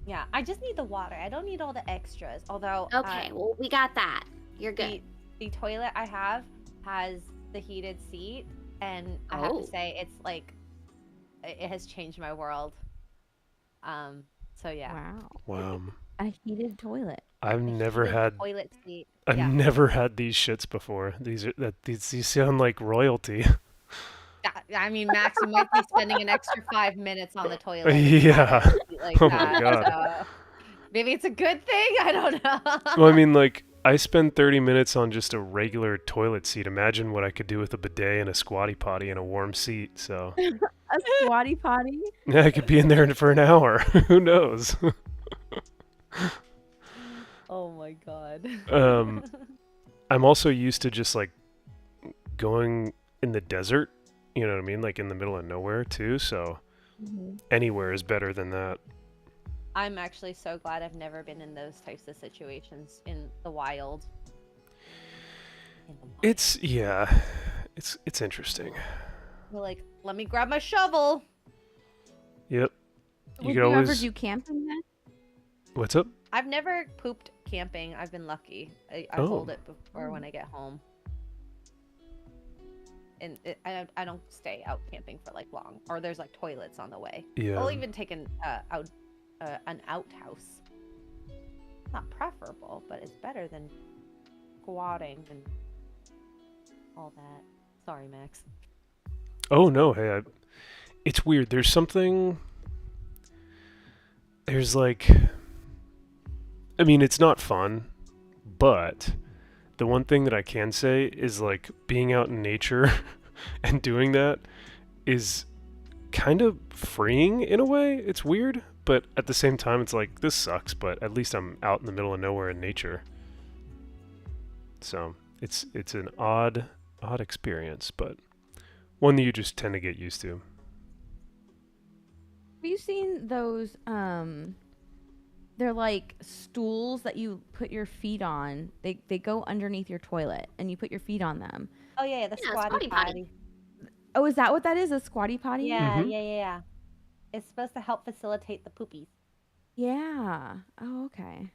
Yeah, I just need the water. I don't need all the extras. Although, Okay, well, we got that. You're good. The toilet I have has the heated seat, and I have to say, it's like, it has changed my world. So yeah. Wow. A heated toilet. I've never had toilet seat. I've Yeah. never had these shits before. These sound like royalty. I mean, Max, you might be spending an extra 5 minutes on the toilet. Yeah. Like Oh that, my God. so maybe it's a good thing. I don't know. Well, I mean, like, I spend 30 minutes on just a regular toilet seat. Imagine what I could do with a bidet and a squatty potty and a warm seat. So A squatty potty? yeah, I could be in there for an hour. Who knows? Oh my God. I'm also used to just like going in the desert. You know what I mean? Like in the middle of nowhere too. So anywhere is better than that. I'm actually so glad I've never been in those types of situations in the wild. It's interesting. You're like, let me grab my shovel. Yep. Would you ever do camping then? What's up? I've never pooped camping. I've been lucky. I hold it before when I get home. And I don't stay out camping for like long. Or there's like toilets on the way. Yeah. I'll even take an outhouse. Not preferable, but it's better than squatting and all that. Sorry, Max. Oh no, hey, it's weird. There's like, I mean, it's not fun, but the one thing that I can say is like being out in nature and doing that is kind of freeing in a way. It's weird, but at the same time, it's like, this sucks, but at least I'm out in the middle of nowhere in nature. So it's an odd experience, but one that you just tend to get used to. Have you seen those, they're like stools that you put your feet on. They go underneath your toilet, and you put your feet on them. Oh, yeah, the squatty potty. Oh, is that what that is? A squatty potty? Yeah, yeah. It's supposed to help facilitate the poopies. Yeah. Oh, okay.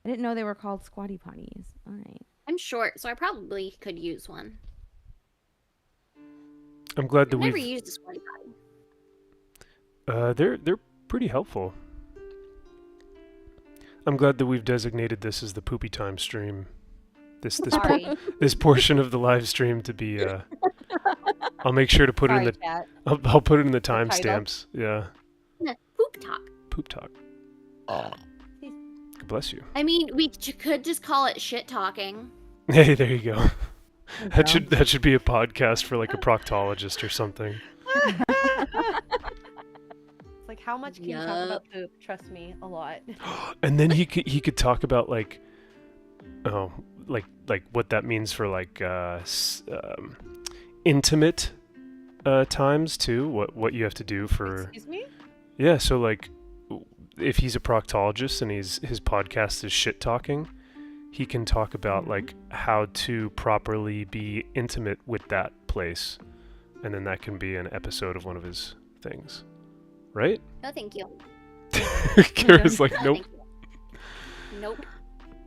I didn't know they were called squatty potties. All right. I'm short, so I probably could use one. I'm glad that I've never we've used a squatty potty. they're pretty helpful. I'm glad that we've designated this as the poopy time stream. This portion of the live stream to be. I'll make sure to put it in the. I'll put it in the timestamps. Yeah. Poop talk. Poop talk. Bless you. I mean, we could just call it shit talking. Hey, there you go. That should be a podcast for like a proctologist or something. It's like, how much can you talk about poop? Trust me, a lot. And then he could talk about like, like what that means for like intimate times too. What you have to do for. Excuse me? Yeah, so like, if he's a proctologist and his podcast is shit talking, he can talk about like how to properly be intimate with that place, and then that can be an episode of one of his things, right? No, thank you. Kara's like, nope. Nope.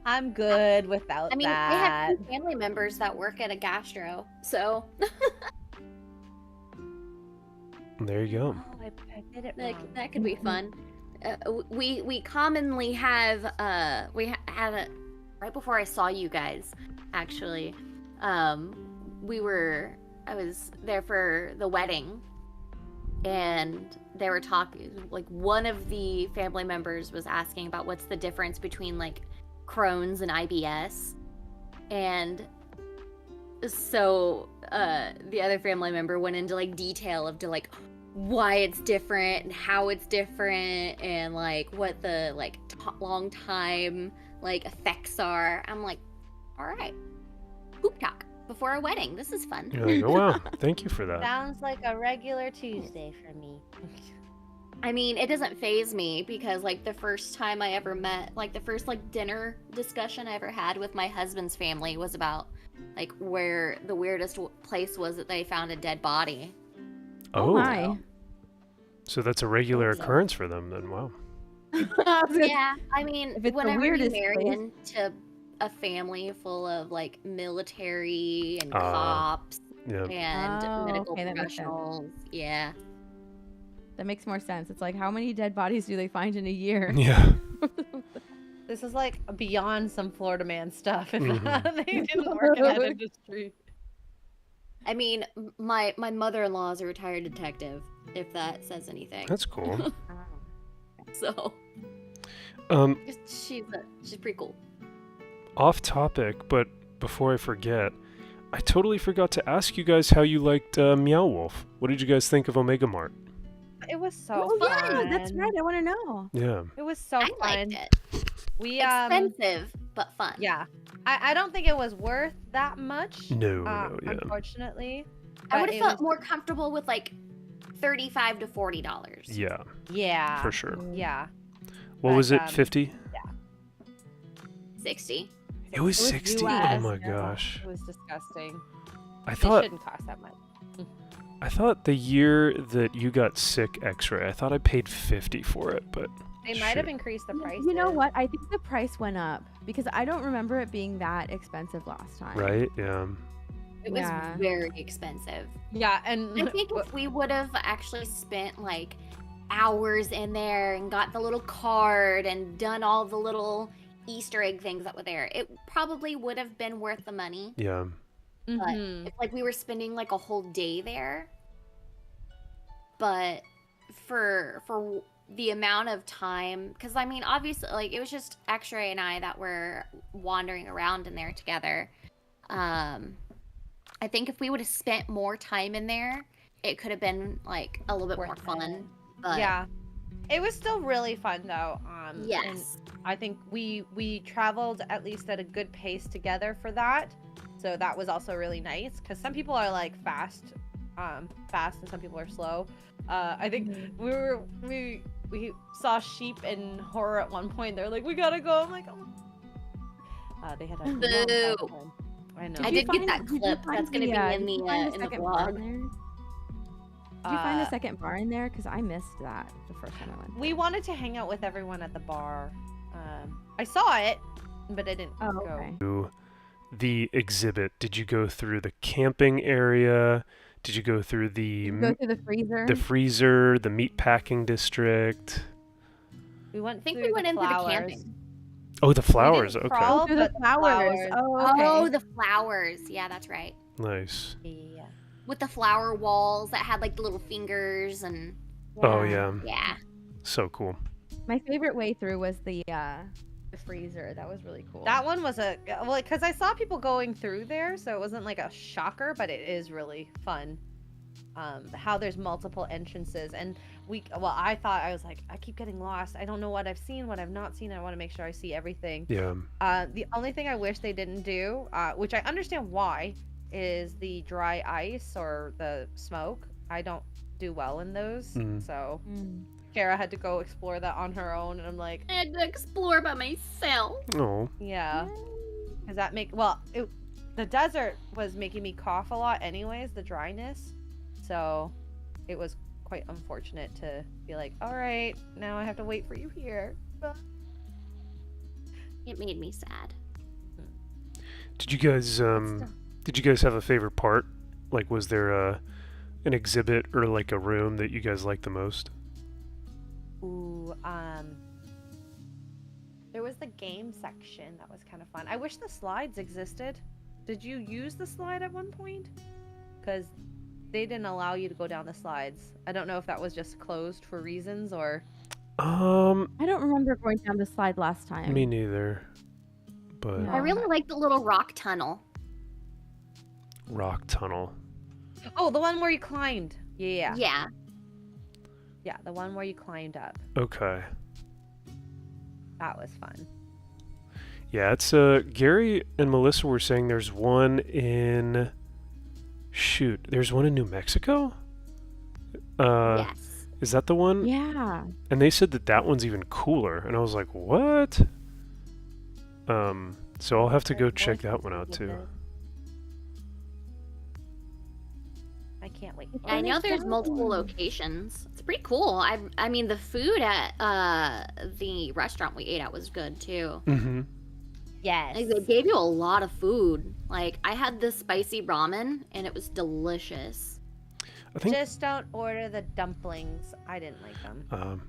I'm good without that. I mean, I have 2 family members that work at a gastro, so. There you go. Oh, I did it wrong. That could be fun. We commonly have had a right before I saw you guys, actually. I was there for the wedding and they were talking, like one of the family members was asking about what's the difference between like Crohn's and IBS, and so the other family member went into like detail of like why it's different and how it's different and like what the like long time like effects are. I'm like, all right, poop talk before a wedding. This is fun. You're like, oh wow, thank you for that. Sounds like a regular Tuesday for me. I mean, it doesn't faze me because like the first time I ever met, like the first like dinner discussion I ever had with my husband's family was about like where the weirdest place was that they found a dead body. Oh, my. So that's a regular occurrence for them then. Wow. Yeah, I mean, If it's the whenever you weirdest marry place. into a family full of like military and cops Yeah. and Oh, medical okay, that makes sense. professionals, yeah. That makes more sense. It's like, how many dead bodies do they find in a year? Yeah. This is like beyond some Florida man stuff. If Mhm. they didn't work in that industry. I mean, my mother-in-law is a retired detective, if that says anything. That's cool. So Um, she's pretty cool. off topic, but before I forget, I totally forgot to ask you guys how you liked Meow Wolf. What did you guys think of Omega Mart? It was so Oh, fun. yeah, that's right. I want to know. Yeah. It was so I fun. liked it. We Expensive, but fun. yeah. I don't think it was worth that much. No, yeah. Unfortunately. I But would have it felt was- more comfortable with like $35 to $40. Yeah, Yeah. for sure. Yeah. What But, was it, 50? 60. It was It was 60? Oh US, my yeah. gosh. It was disgusting. I It thought shouldn't cost that much. the year that you got sick x-ray, I thought I paid 50 for it, but They might have shit. increased the price. You know what? I think the price went up because I don't remember it being that expensive last time. Right? Yeah. It was Yeah. very expensive. Yeah, and I think if we would have actually spent like hours in there and got the little card and done all the little Easter egg things that were there, it probably would have been worth the money. Yeah. Mhm. If like we were spending like a whole day there, but for the amount of time, because I mean obviously like it was just X-Ray and I that were wandering around in there together. I think if we would have spent more time in there, it could have been like a little bit more Worth it. fun. But Yeah. It was still really fun though. And yes, I think we traveled at least at a good pace together for that. So that was also really nice because some people are like fast and some people are slow. I think we saw sheep and horror at one point. They're like, we gotta go. I'm like, oh. They had a long Boo. time. I know. I did get that clip. That's gonna be in the vlog. Did you find a second bar in there? Because I missed that the first time I went. We wanted to hang out with everyone at the bar. I saw it, but I didn't Oh, go. okay. To the exhibit, did you go through the camping area? Did you go through the Go through the freezer. the freezer, the meat packing district? We went I think through we went the into the flowers. camping. Oh, the flowers. didn't Okay. crawl. Go through the but flowers. Oh, okay. Oh, the flowers. Yeah, that's right. Nice. Yeah. With the flower walls that had like the little fingers and Oh yeah. yeah. So cool. My favorite way through was the freezer. That was really cool. That one was because I saw people going through there, so it wasn't like a shocker, but it is really fun. How there's multiple entrances, and I thought I was like, I keep getting lost. I don't know what I've seen, what I've not seen. I want to make sure I see everything. Yeah. The only thing I wish they didn't do, which I understand why, is the dry ice or the smoke. I don't do well in those, so Kara had to go explore that on her own, and I'm like, I had to explore by myself. Oh. yeah, because that the desert was making me cough a lot anyways, the dryness, so it was quite unfortunate to be like, all right, now I have to wait for you here. It made me sad. Did you guys have a favorite part? Like, was there an exhibit or like a room that you guys liked the most? Ooh, there was the game section that was kind of fun. I wish the slides existed. Did you use the slide at one point? Because they didn't allow you to go down the slides. I don't know if that was just closed for reasons or. I don't remember going down the slide last time. Me neither. But Yeah. I really like the little rock tunnel. rock tunnel. Oh, the one where you climbed. Yeah. Yeah. Yeah, the one where you climbed up. Okay. That was fun. Yeah, it's Gary and Melissa were saying there's one in there's one in New Mexico? Yes. Is that the one? Yeah. And they said that one's even cooler, and I was like, "What?" So I'll have to go check that one out too. I can't wait. Yeah, I know there's multiple locations. It's pretty cool. I mean, the food at the restaurant we ate at was good too. Mm-hmm. Yes. Like, they gave you a lot of food. Like, I had this spicy ramen, and it was delicious. I think. Just don't order the dumplings. I didn't like them.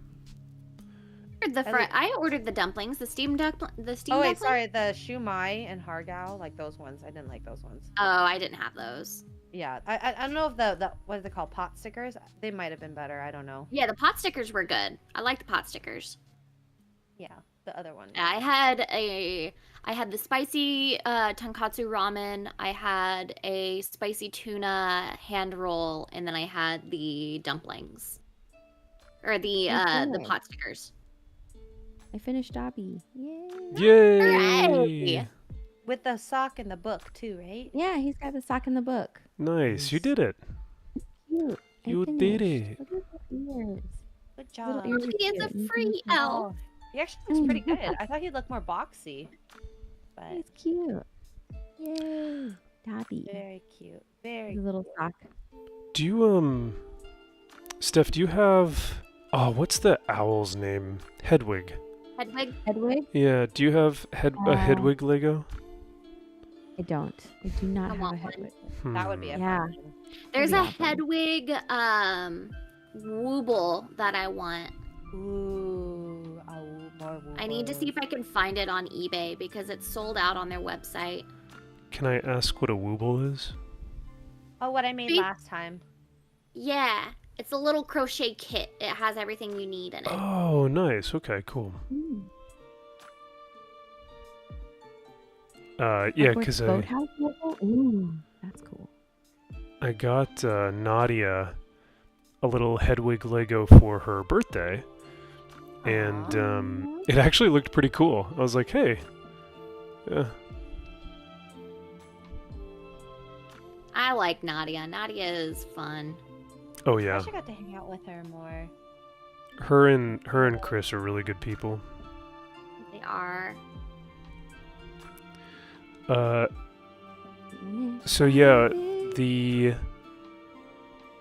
I ordered the dumplings, the steamed dumpling. Oh wait, sorry, the shumai and hargao, like those ones. I didn't like those ones. Oh, I didn't have those. Yeah, I don't know if the what are they called, pot stickers? They might have been better. I don't know. Yeah, the pot stickers were good. I like the pot stickers. Yeah, the other one. I had the spicy tonkatsu ramen. I had a spicy tuna hand roll, and then I had the dumplings, or the pot stickers. I finished Dobby. Yay. Yay! Hooray! With the sock in the book too, right? Yeah, he's got the sock in the book. Nice, you did it. Cute. You did it. Look at the ears. Good job. Little ears He is are a cute. free elf. He actually looks pretty good. I thought he'd look more boxy, but He's cute. Yay. Dobby. very cute. Very His little sock. Do you Steph? Do you have? Oh, what's the owl's name? Hedwig. Hedwig. Hedwig? Yeah. Do you have a Hedwig Lego? I don't. I do not I have a want one. Hedwig. That would be a Yeah. fun one. There's That'd a be awesome. Hedwig Wooble that I want. Ooh, more I need to see if I can find it on eBay because it's sold out on their website. Can I ask what a wooble is? Oh, what I made Beep. last time. Yeah, it's a little crochet kit. It has everything you need in it. Oh, nice. Okay, cool. Mm. Yeah, Hogwarts because Boathouse logo? Ooh, that's cool. I got Nadia a little Hedwig Lego for her birthday, and it actually looked pretty cool. I was like, hey, yeah. I like Nadia. Nadia is fun. Oh I yeah, wish I got to hang out with her more. her and Chris are really good people. They are. So yeah,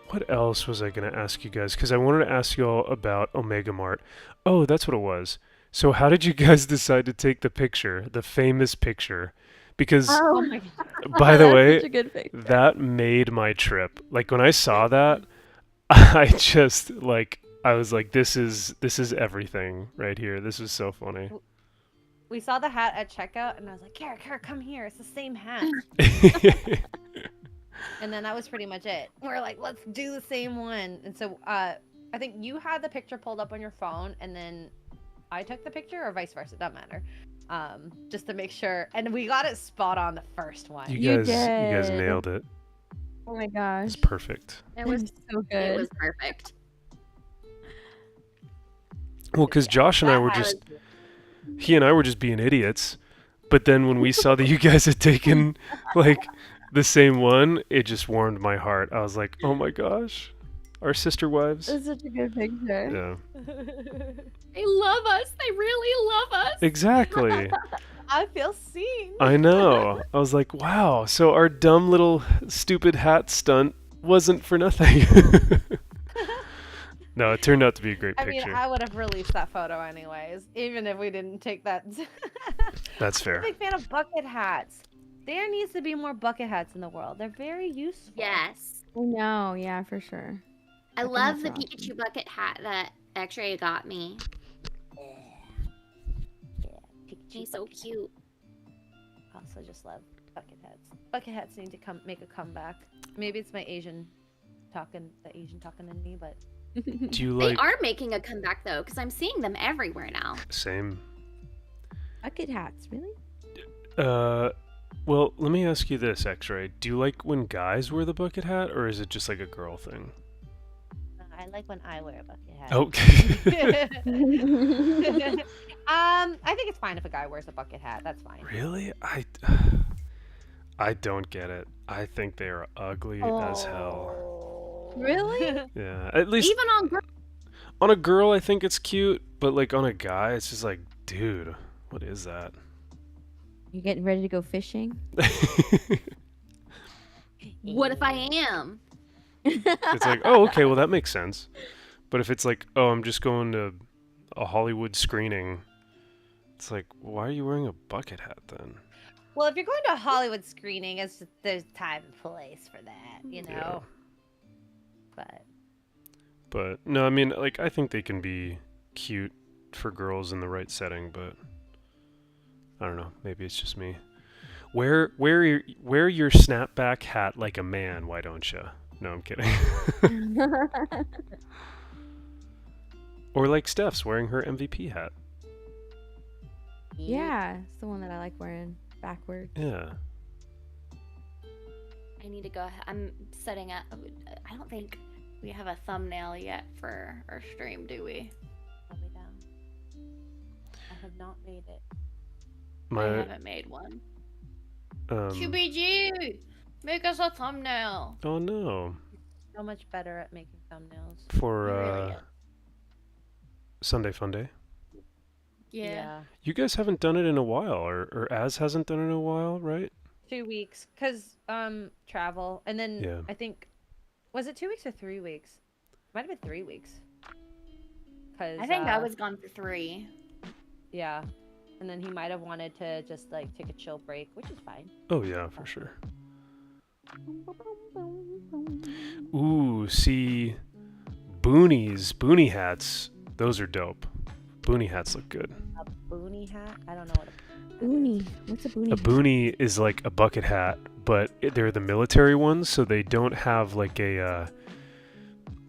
what else was I gonna ask you guys? Because I wanted to ask you all about Omega Mart. Oh, that's what it was. So how did you guys decide to take the picture, the famous picture? Because Oh, my god. by the that's way, such a good picture. that made my trip. Like when I saw that, I just I was like, this is everything right here. This is so funny. We saw the hat at checkout, and I was like, Kara, come here. It's the same hat. And then that was pretty much it. We're like, let's do the same one. And so I think you had the picture pulled up on your phone, and then I took the picture, or vice versa. It doesn't matter. Just to make sure. And we got it spot on the first one. You You guys did. nailed it. Oh my gosh. It's perfect. It was so good. It was perfect. Well, because Josh and I were just, he and I were just being idiots. But then when we saw that you guys had taken like the same one, it just warmed my heart. I was like, oh my gosh, our sister wives. It's such a good picture. Yeah, They love us. They really love us. exactly. I feel seen. I know. I was like, wow. So our dumb little stupid hat stunt wasn't for nothing. No, it turned out to be a great I mean, picture. I would have released that photo anyways, even if we didn't take that. That's I'm fair. a big fan of bucket hats. There needs to be more bucket hats in the world. They're very useful. Yes. I know, yeah, for sure. I think love the that's Pikachu bucket hat that X-Ray got me. He's so cute. I also just love bucket hats. Bucket hats need to make a comeback. Maybe it's my Asian the Asian talking in me, but Do you They like... are making a comeback though, because I'm seeing them everywhere now. Same. Bucket hats, really? Well, let me ask you this, X-Ray. Do you like when guys wear the bucket hat, or is it just like a girl thing? I like when I wear a bucket hat. Okay. I think it's fine if a guy wears a bucket hat. That's fine. Really? I don't get it. I think they are ugly as hell. Really? Yeah, at least Even on girls. on a girl, I think it's cute, but like on a guy, it's just like, dude, what is that? You getting ready to go fishing? What if I am? It's like, oh, okay, well that makes sense. But if it's like, oh, I'm just going to a Hollywood screening, it's like, why are you wearing a bucket hat then? Well, if you're going to a Hollywood screening, it's just, there's time and place for that, you know. Yeah. But no, I mean, like, I think they can be cute for girls in the right setting, but I don't know. Maybe it's just me. Wear your snapback hat like a man, why don't you? No, I'm kidding. Or like Steph's wearing her MVP hat. Yeah, it's the one that I like wearing backward. Yeah. I need to go ahead. I'm setting up. I don't think we have a thumbnail yet for our stream, do we? I'll be down. I have not made it. I haven't made one. Um, QBG! Make us a thumbnail! oh no. So much better at making thumbnails. For Really? Sunday Fun Day. Yeah. You guys haven't done it in a while, or Az hasn't done it in a while, right? 2 weeks, cause travel, and then Yeah. I think, was it 2 weeks or 3 weeks? Might have been 3 weeks. Cause I think I was gone for 3. Yeah, and then he might have wanted to just like take a chill break, which is fine. Oh yeah, for sure. Ooh, see, boonie hats. Those are dope. Boonie hats look good. A boonie hat? I don't know what a Boonie. What's a boonie? A boonie is like a bucket hat, but they're the military ones, so they don't have like a.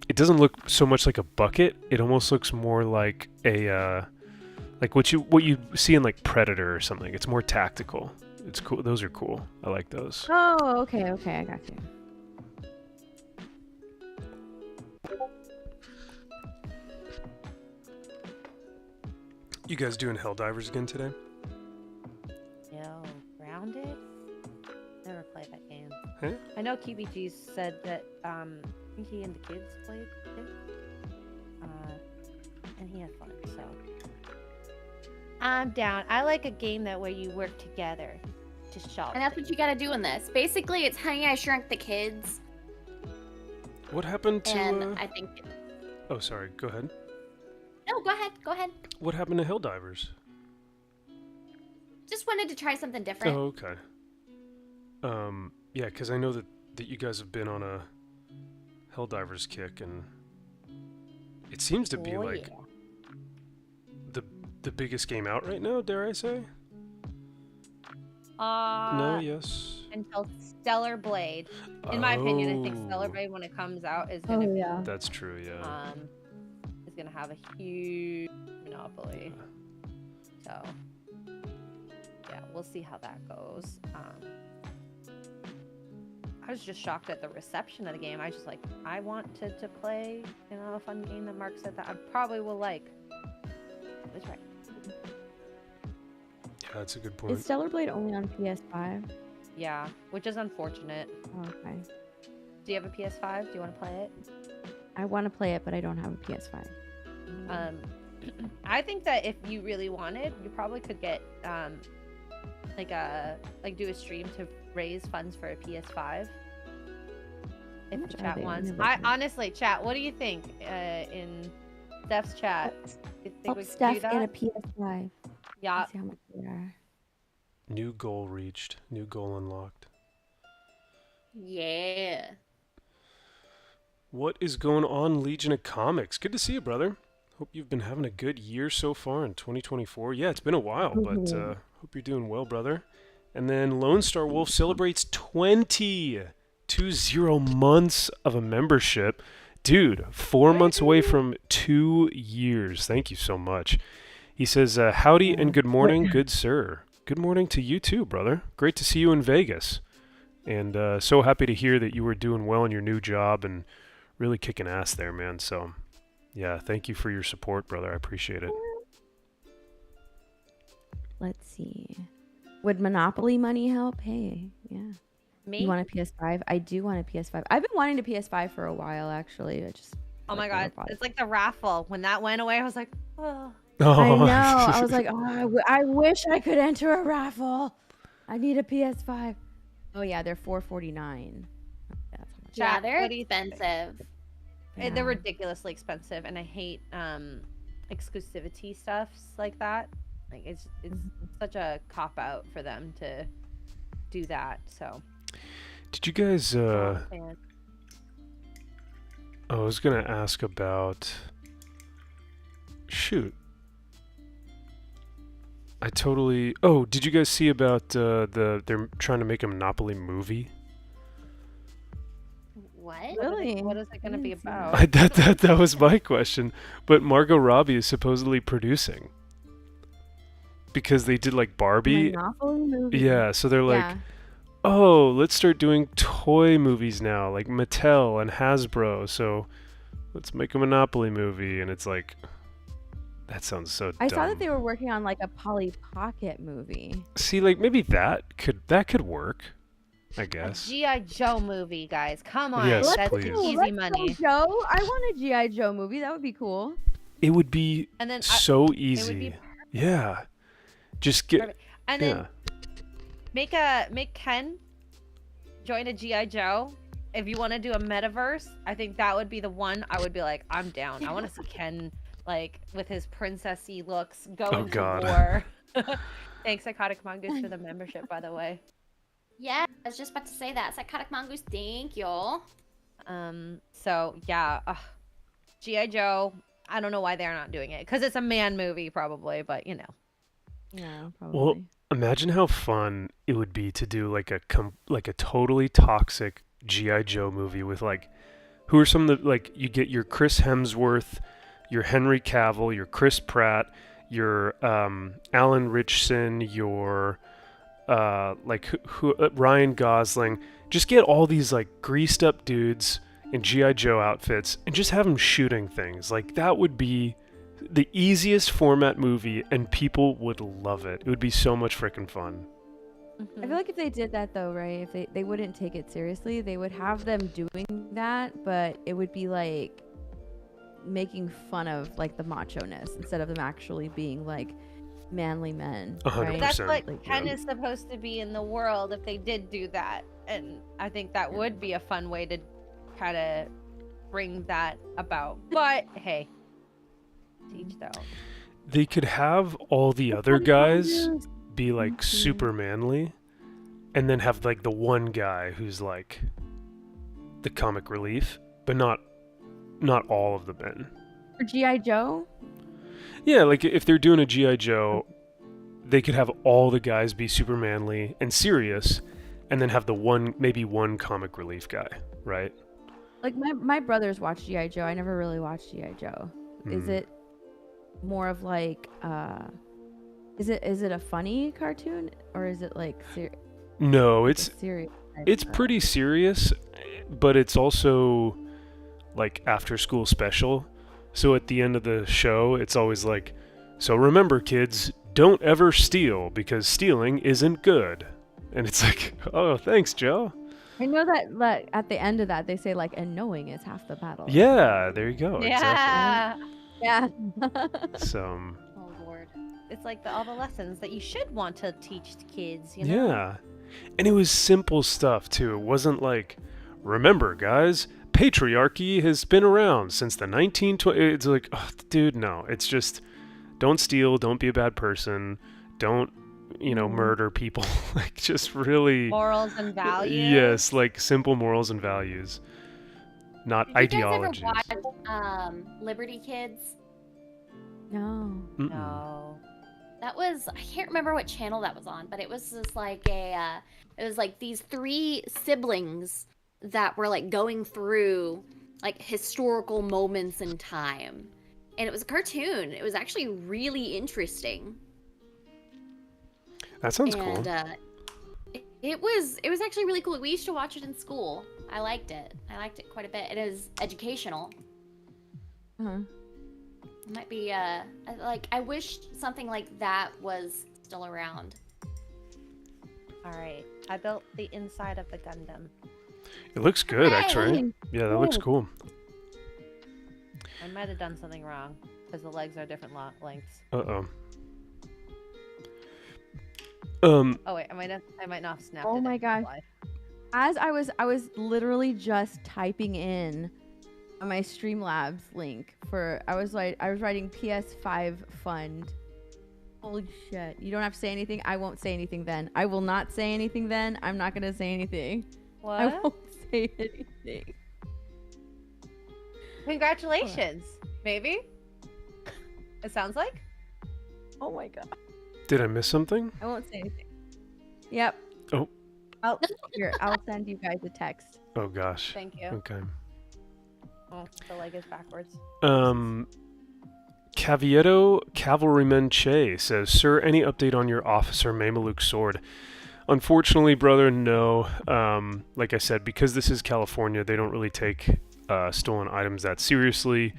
It doesn't look so much like a bucket. It almost looks more like a, like what you see in like Predator or something. It's more tactical. It's cool. Those are cool. I like those. Oh, okay, I got you. You guys doing Helldivers again today? Yo, Grounded? Never played that game. Huh? I know KBG said that I think he and the kids played it. And he had fun, so I'm down. I like a game that where you work together to shop. And that's what you gotta do in this. Basically, it's Honey, I Shrunk the Kids. What happened to? And I think... Oh, sorry. Go ahead. No, go ahead. What happened to Helldivers? Just wanted to try something different. Oh, okay. Yeah, because I know that you guys have been on a Helldivers kick, and it seems to be like the biggest game out right now, dare I say? No, yes. Until Stellar Blade. In my opinion, I think Stellar Blade, when it comes out, is gonna be That's true, yeah. is gonna have a huge monopoly. So yeah, we'll see how that goes. I was just shocked at the reception of the game. I was just like, I want to play, a fun game that Mark said that I probably will like. That's right. Yeah, that's a good point. Is Stellar Blade only on PS5? Yeah, which is unfortunate. Oh, okay. Do you have a PS5? Do you want to play it? I want to play it, but I don't have a PS5. I think that if you really wanted, you probably could get do a stream to raise funds for a PS5. If the chat wants. Honestly, chat, what do you think? In Steph's chat, you think Help we could Steph do that? get a PS5. Yeah. Let's see how much they are. New goal reached. New goal unlocked. Yeah. What is going on, Legion of Comics? Good to see you, brother. Hope you've been having a good year so far in 2024. Yeah, it's been a while, but hope you're doing well, brother. And then Lone Star Wolf celebrates 20 20 months of a membership. Dude, 4 months away from 2 years. Thank you so much. He says, howdy and good morning, good sir. Good morning to you too, brother. Great to see you in Vegas. And so happy to hear that you were doing well in your new job and really kicking ass there, man. So, yeah, thank you for your support, brother. I appreciate it. Let's see. Would Monopoly money help? Hey, yeah. Me? You want a PS5? I do want a PS5. I've been wanting a PS5 for a while, actually. Oh my god, it's like the raffle. When that went away, I was like, oh. I know. I was like, oh, I wish I could enter a raffle. I need a PS5. Oh yeah, they're $449. That's how much. Yeah, they're expensive. Yeah. They're ridiculously expensive, and I hate exclusivity stuffs like that. Like it's such a cop out for them to do that. So. Did you guys? I was gonna ask about. Shoot. Oh, did you guys see about they're trying to make a Monopoly movie? What? Really? What is it going to be about? That was my question. But Margot Robbie is supposedly producing. Because they did like Barbie. Monopoly movie. Yeah, so they're like, oh, let's start doing toy movies now, like Mattel and Hasbro. So let's make a Monopoly movie, and it's like. That sounds so dumb. I saw that they were working on like a Polly Pocket movie. See, like maybe that could work, I guess. A G.I. Joe movie, guys. Come on. Yes, That's please. easy money. Go, Joe. I want a G.I. Joe movie. That would be cool. It would be so easy. It would be yeah. Just get perfect. And then make Ken join a G.I. Joe. If you want to do a metaverse, I think that would be the one I would be like, I'm down. I want to see Ken like with his princessy looks go into war. Thanks, Psychotic Mongoose, for the membership, by the way. Yeah, I was just about to say that. Psychotic Mongoose, thank you. So yeah, G.I. Joe. I don't know why they're not doing it, because it's a man movie probably, but you know. Yeah, probably. Well, imagine how fun it would be to do like a totally toxic G.I. Joe movie with like, who are some of the, like, you get your Chris Hemsworth, your Henry Cavill, your Chris Pratt, your Alan Richson, your Ryan Gosling. Just get all these like greased up dudes in G.I. Joe outfits and just have them shooting things. Like that would be the easiest format movie, and people would love it. It would be so much freaking fun. I feel like if they did that though, right? If they wouldn't take it seriously, they would have them doing that, but it would be like making fun of like the macho-ness instead of them actually being like manly men. 100%. Right? That's what Ken is supposed to be in the world if they did do that, and I think that would be a fun way to kind of bring that about. But hey, teach though. They could have all the other guys be like super manly, and then have like the one guy who's like the comic relief, but not all of the men. For G.I. Joe? Yeah, like if they're doing a G.I. Joe, they could have all the guys be super manly and serious, and then have maybe one comic relief guy, right? Like my brothers watch G.I. Joe. I never really watched G.I. Joe. Is it more of like is it a funny cartoon, or is it like No, it's serious? It's pretty serious, but it's also like after school special. So at the end of the show, it's always like, so remember kids, don't ever steal because stealing isn't good. And it's like, oh, thanks, Joe. I know that like, at the end of that, they say like, and knowing is half the battle. Yeah, there you go. Yeah. Exactly. Yeah. Oh Lord. It's like all the lessons that you should want to teach to kids, you know? Yeah. And it was simple stuff too. It wasn't like, remember guys, patriarchy has been around since the 1920s. It's like, oh, dude, no. It's just, don't steal, don't be a bad person, don't, murder people. Like, just really... Morals and values? Yes, like simple morals and values. Not ideologies. You guys ever watch Liberty Kids? No. Mm-mm. No. That was, I can't remember what channel that was on, but it was just like it was like these three siblings that were like going through like historical moments in time. And it was a cartoon. It was actually really interesting. That sounds cool. And it was actually really cool. We used to watch it in school. I liked it. I liked it quite a bit. It is educational. Uh-huh. It might be like I wish something like that was still around. All right, I built the inside of the Gundam. It looks good, Hey! actually. Yeah, that looks cool. I might have done something wrong because the legs are different lengths. Uh-oh. Oh wait, I might not have snapped it. Oh my in gosh. live. As I was literally just typing in on my Streamlabs link for I was writing PS5 fund. Holy shit. You don't have to say anything. I won't say anything then. I will not say anything then. I'm not gonna say anything. What? I won't say anything. Congratulations. Maybe. It sounds like. Oh my god. Did I miss something? I won't say anything. Yep. Oh. I'll send you guys a text. Oh, gosh. Thank you. Okay. Oh, the leg is backwards. Cavieto Cavalryman Che says, Sir, any update on your Officer Mameluke sword? Unfortunately, brother, no. Like I said, because this is California, they don't really take stolen items that seriously.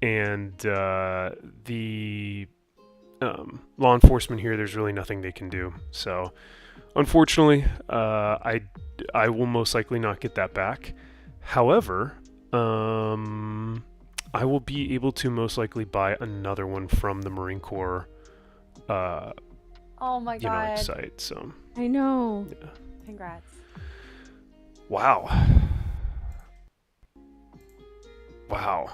And the law enforcement here, there's really nothing they can do. So, unfortunately, I will most likely not get that back. However, I will be able to most likely buy another one from the Marine Corps Oh my god. site. So I know. yeah. Congrats. Wow. Wow.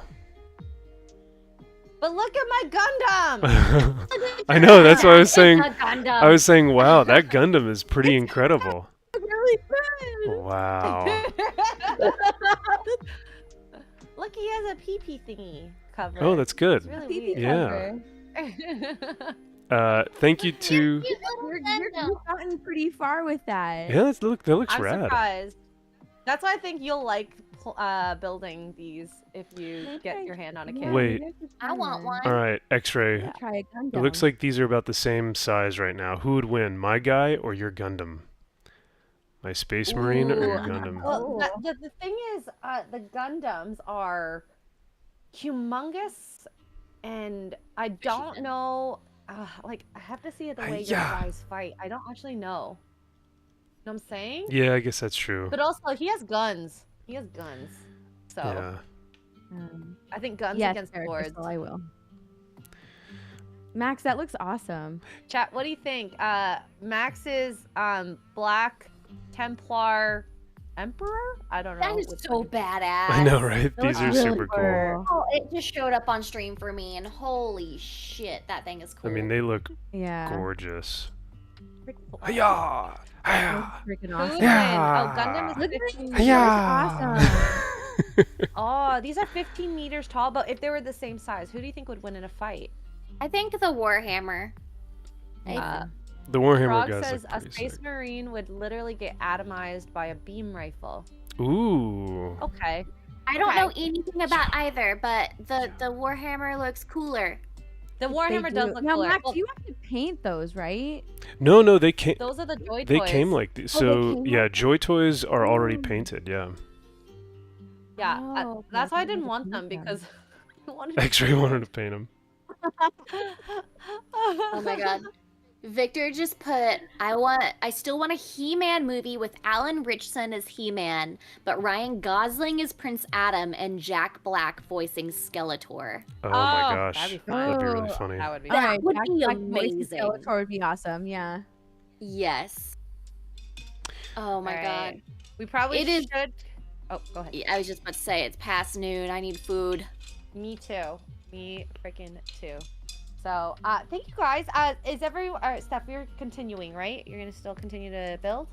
But look at my Gundam! I know, that's what I was saying. It's a Gundam. I was saying, wow, that Gundam is pretty incredible. Really good. Wow. Look, he has a pee-pee thingy cover. Oh, that's good. It's really PP weird. Yeah. Thank you to. You've gotten pretty far with that. Yeah, that looks I'm rad. surprised. That's why I think you'll like building these if you get your hand on a kit. Wait. I want one. All right, X-Ray. Try a Gundam. It looks like these are about the same size right now. Who would win, my guy or your Gundam? My Space Marine or your Ooh. Gundam? Well, the thing is, the Gundams are humongous, and I don't know. Like, I have to see the way your Yeah. guys fight. I don't actually know. You know what I'm saying? Yeah, I guess that's true. But also, he has guns. He has guns. So Yeah. I think guns yes, against Eric, swords. Crystal, I will. Max, that looks awesome. Chat, what do you think? Max's Black Templar Emperor? I don't know. That is which so one. badass. I know, right? That These looks are really super cool. Oh, it just showed up on stream for me, and holy shit, that thing is I cool. mean, they look Yeah. gorgeous. Freaking Hiya! That's freaking Who awesome. would Yeah. win? Oh, Gundam is Look at 15 this. meters. That's awesome. Oh, these are 15 meters tall, but if they were the same size, who do you think would win in a fight? I think the Warhammer. The Warhammer Frog guys says look a pretty space sick. marine would literally get atomized by a beam rifle. Ooh. Okay. I don't Okay. know anything about either, but the Warhammer looks cooler. The Warhammer They does do. look Now, cooler. Max, Well, you have to paint those, right? No, they came. those are the Joy They Toys. came like they so. came Yeah, Joy Toys are already Oh. painted. Yeah. Yeah, Oh, that's why I okay, didn't I want didn't them know that. because I wanted to X-Ray wanted to paint them. Oh my god. Victor just put, I still want a He-Man movie with Alan Ritchson as He-Man, but Ryan Gosling as Prince Adam and Jack Black voicing Skeletor. Oh my Oh, gosh, that'd be that'd be really fun. funny. That would be. That Alright, would Jack be Black voicing amazing. Skeletor would be awesome. Yeah. Yes. Oh my god. Alright. We probably It is- should. Oh, go ahead. I was just about to say, it's past noon. I need food. Me too. Me freaking too. So, thank you guys. Is everyone? Steph, you're continuing, right? You're gonna still continue to build.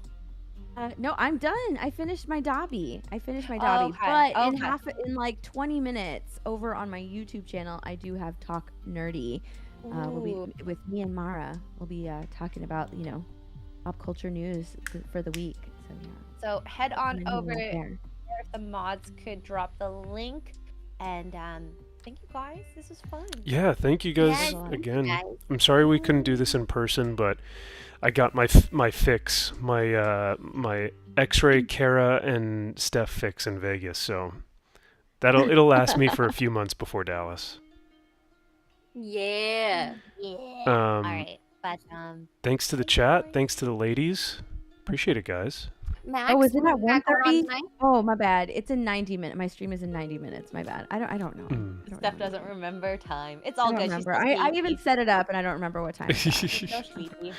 No, I'm done. I finished my Dobby. Okay, But okay. in like 20 minutes over on my YouTube channel, I do have Talk Nerdy. We'll be Ooh. with me and Mara. We'll be talking about pop culture news for the week. So yeah. So head on And then over we're there there. if the mods could drop the link. And thank you guys. This was fun. Yeah, thank you guys Yes, thank you again. guys. I'm sorry we couldn't do this in person, but I got my fix, my X-ray Kara and Steph fix in Vegas, so it'll last me for a few months before Dallas. Yeah. All right. But Thanks to the chat, thanks to the ladies. Appreciate it, guys. Max, Oh, is it at we're back on 1:30? time? Oh, my bad. It's in 90 minutes. My stream is in 90 minutes. My bad. I don't know. Mm. I don't Steph know. doesn't remember time. It's I all don't good. remember. She's I even set it up and I don't remember what time. It's at. so sleepy.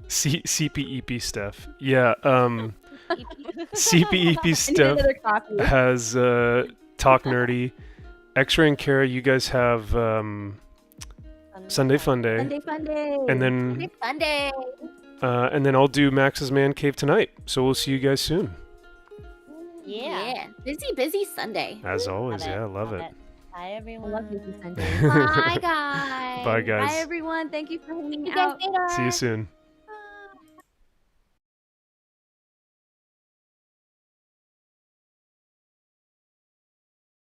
CPEP Steph. Yeah, CPEP I need Steph another coffee. has Talk Nerdy. X-Ray and Kara, you guys have Sunday Fun Day. Sunday fun day. And then Happy Sunday. I'll do Max's Man Cave tonight. So we'll see you guys soon. Yeah. Busy Sunday. As always, yeah, love it. Bye, I everyone. love you, Sunday. Bye, guys. Bye, guys. Bye, everyone. Thank you for hanging See you guys out. later. See you soon.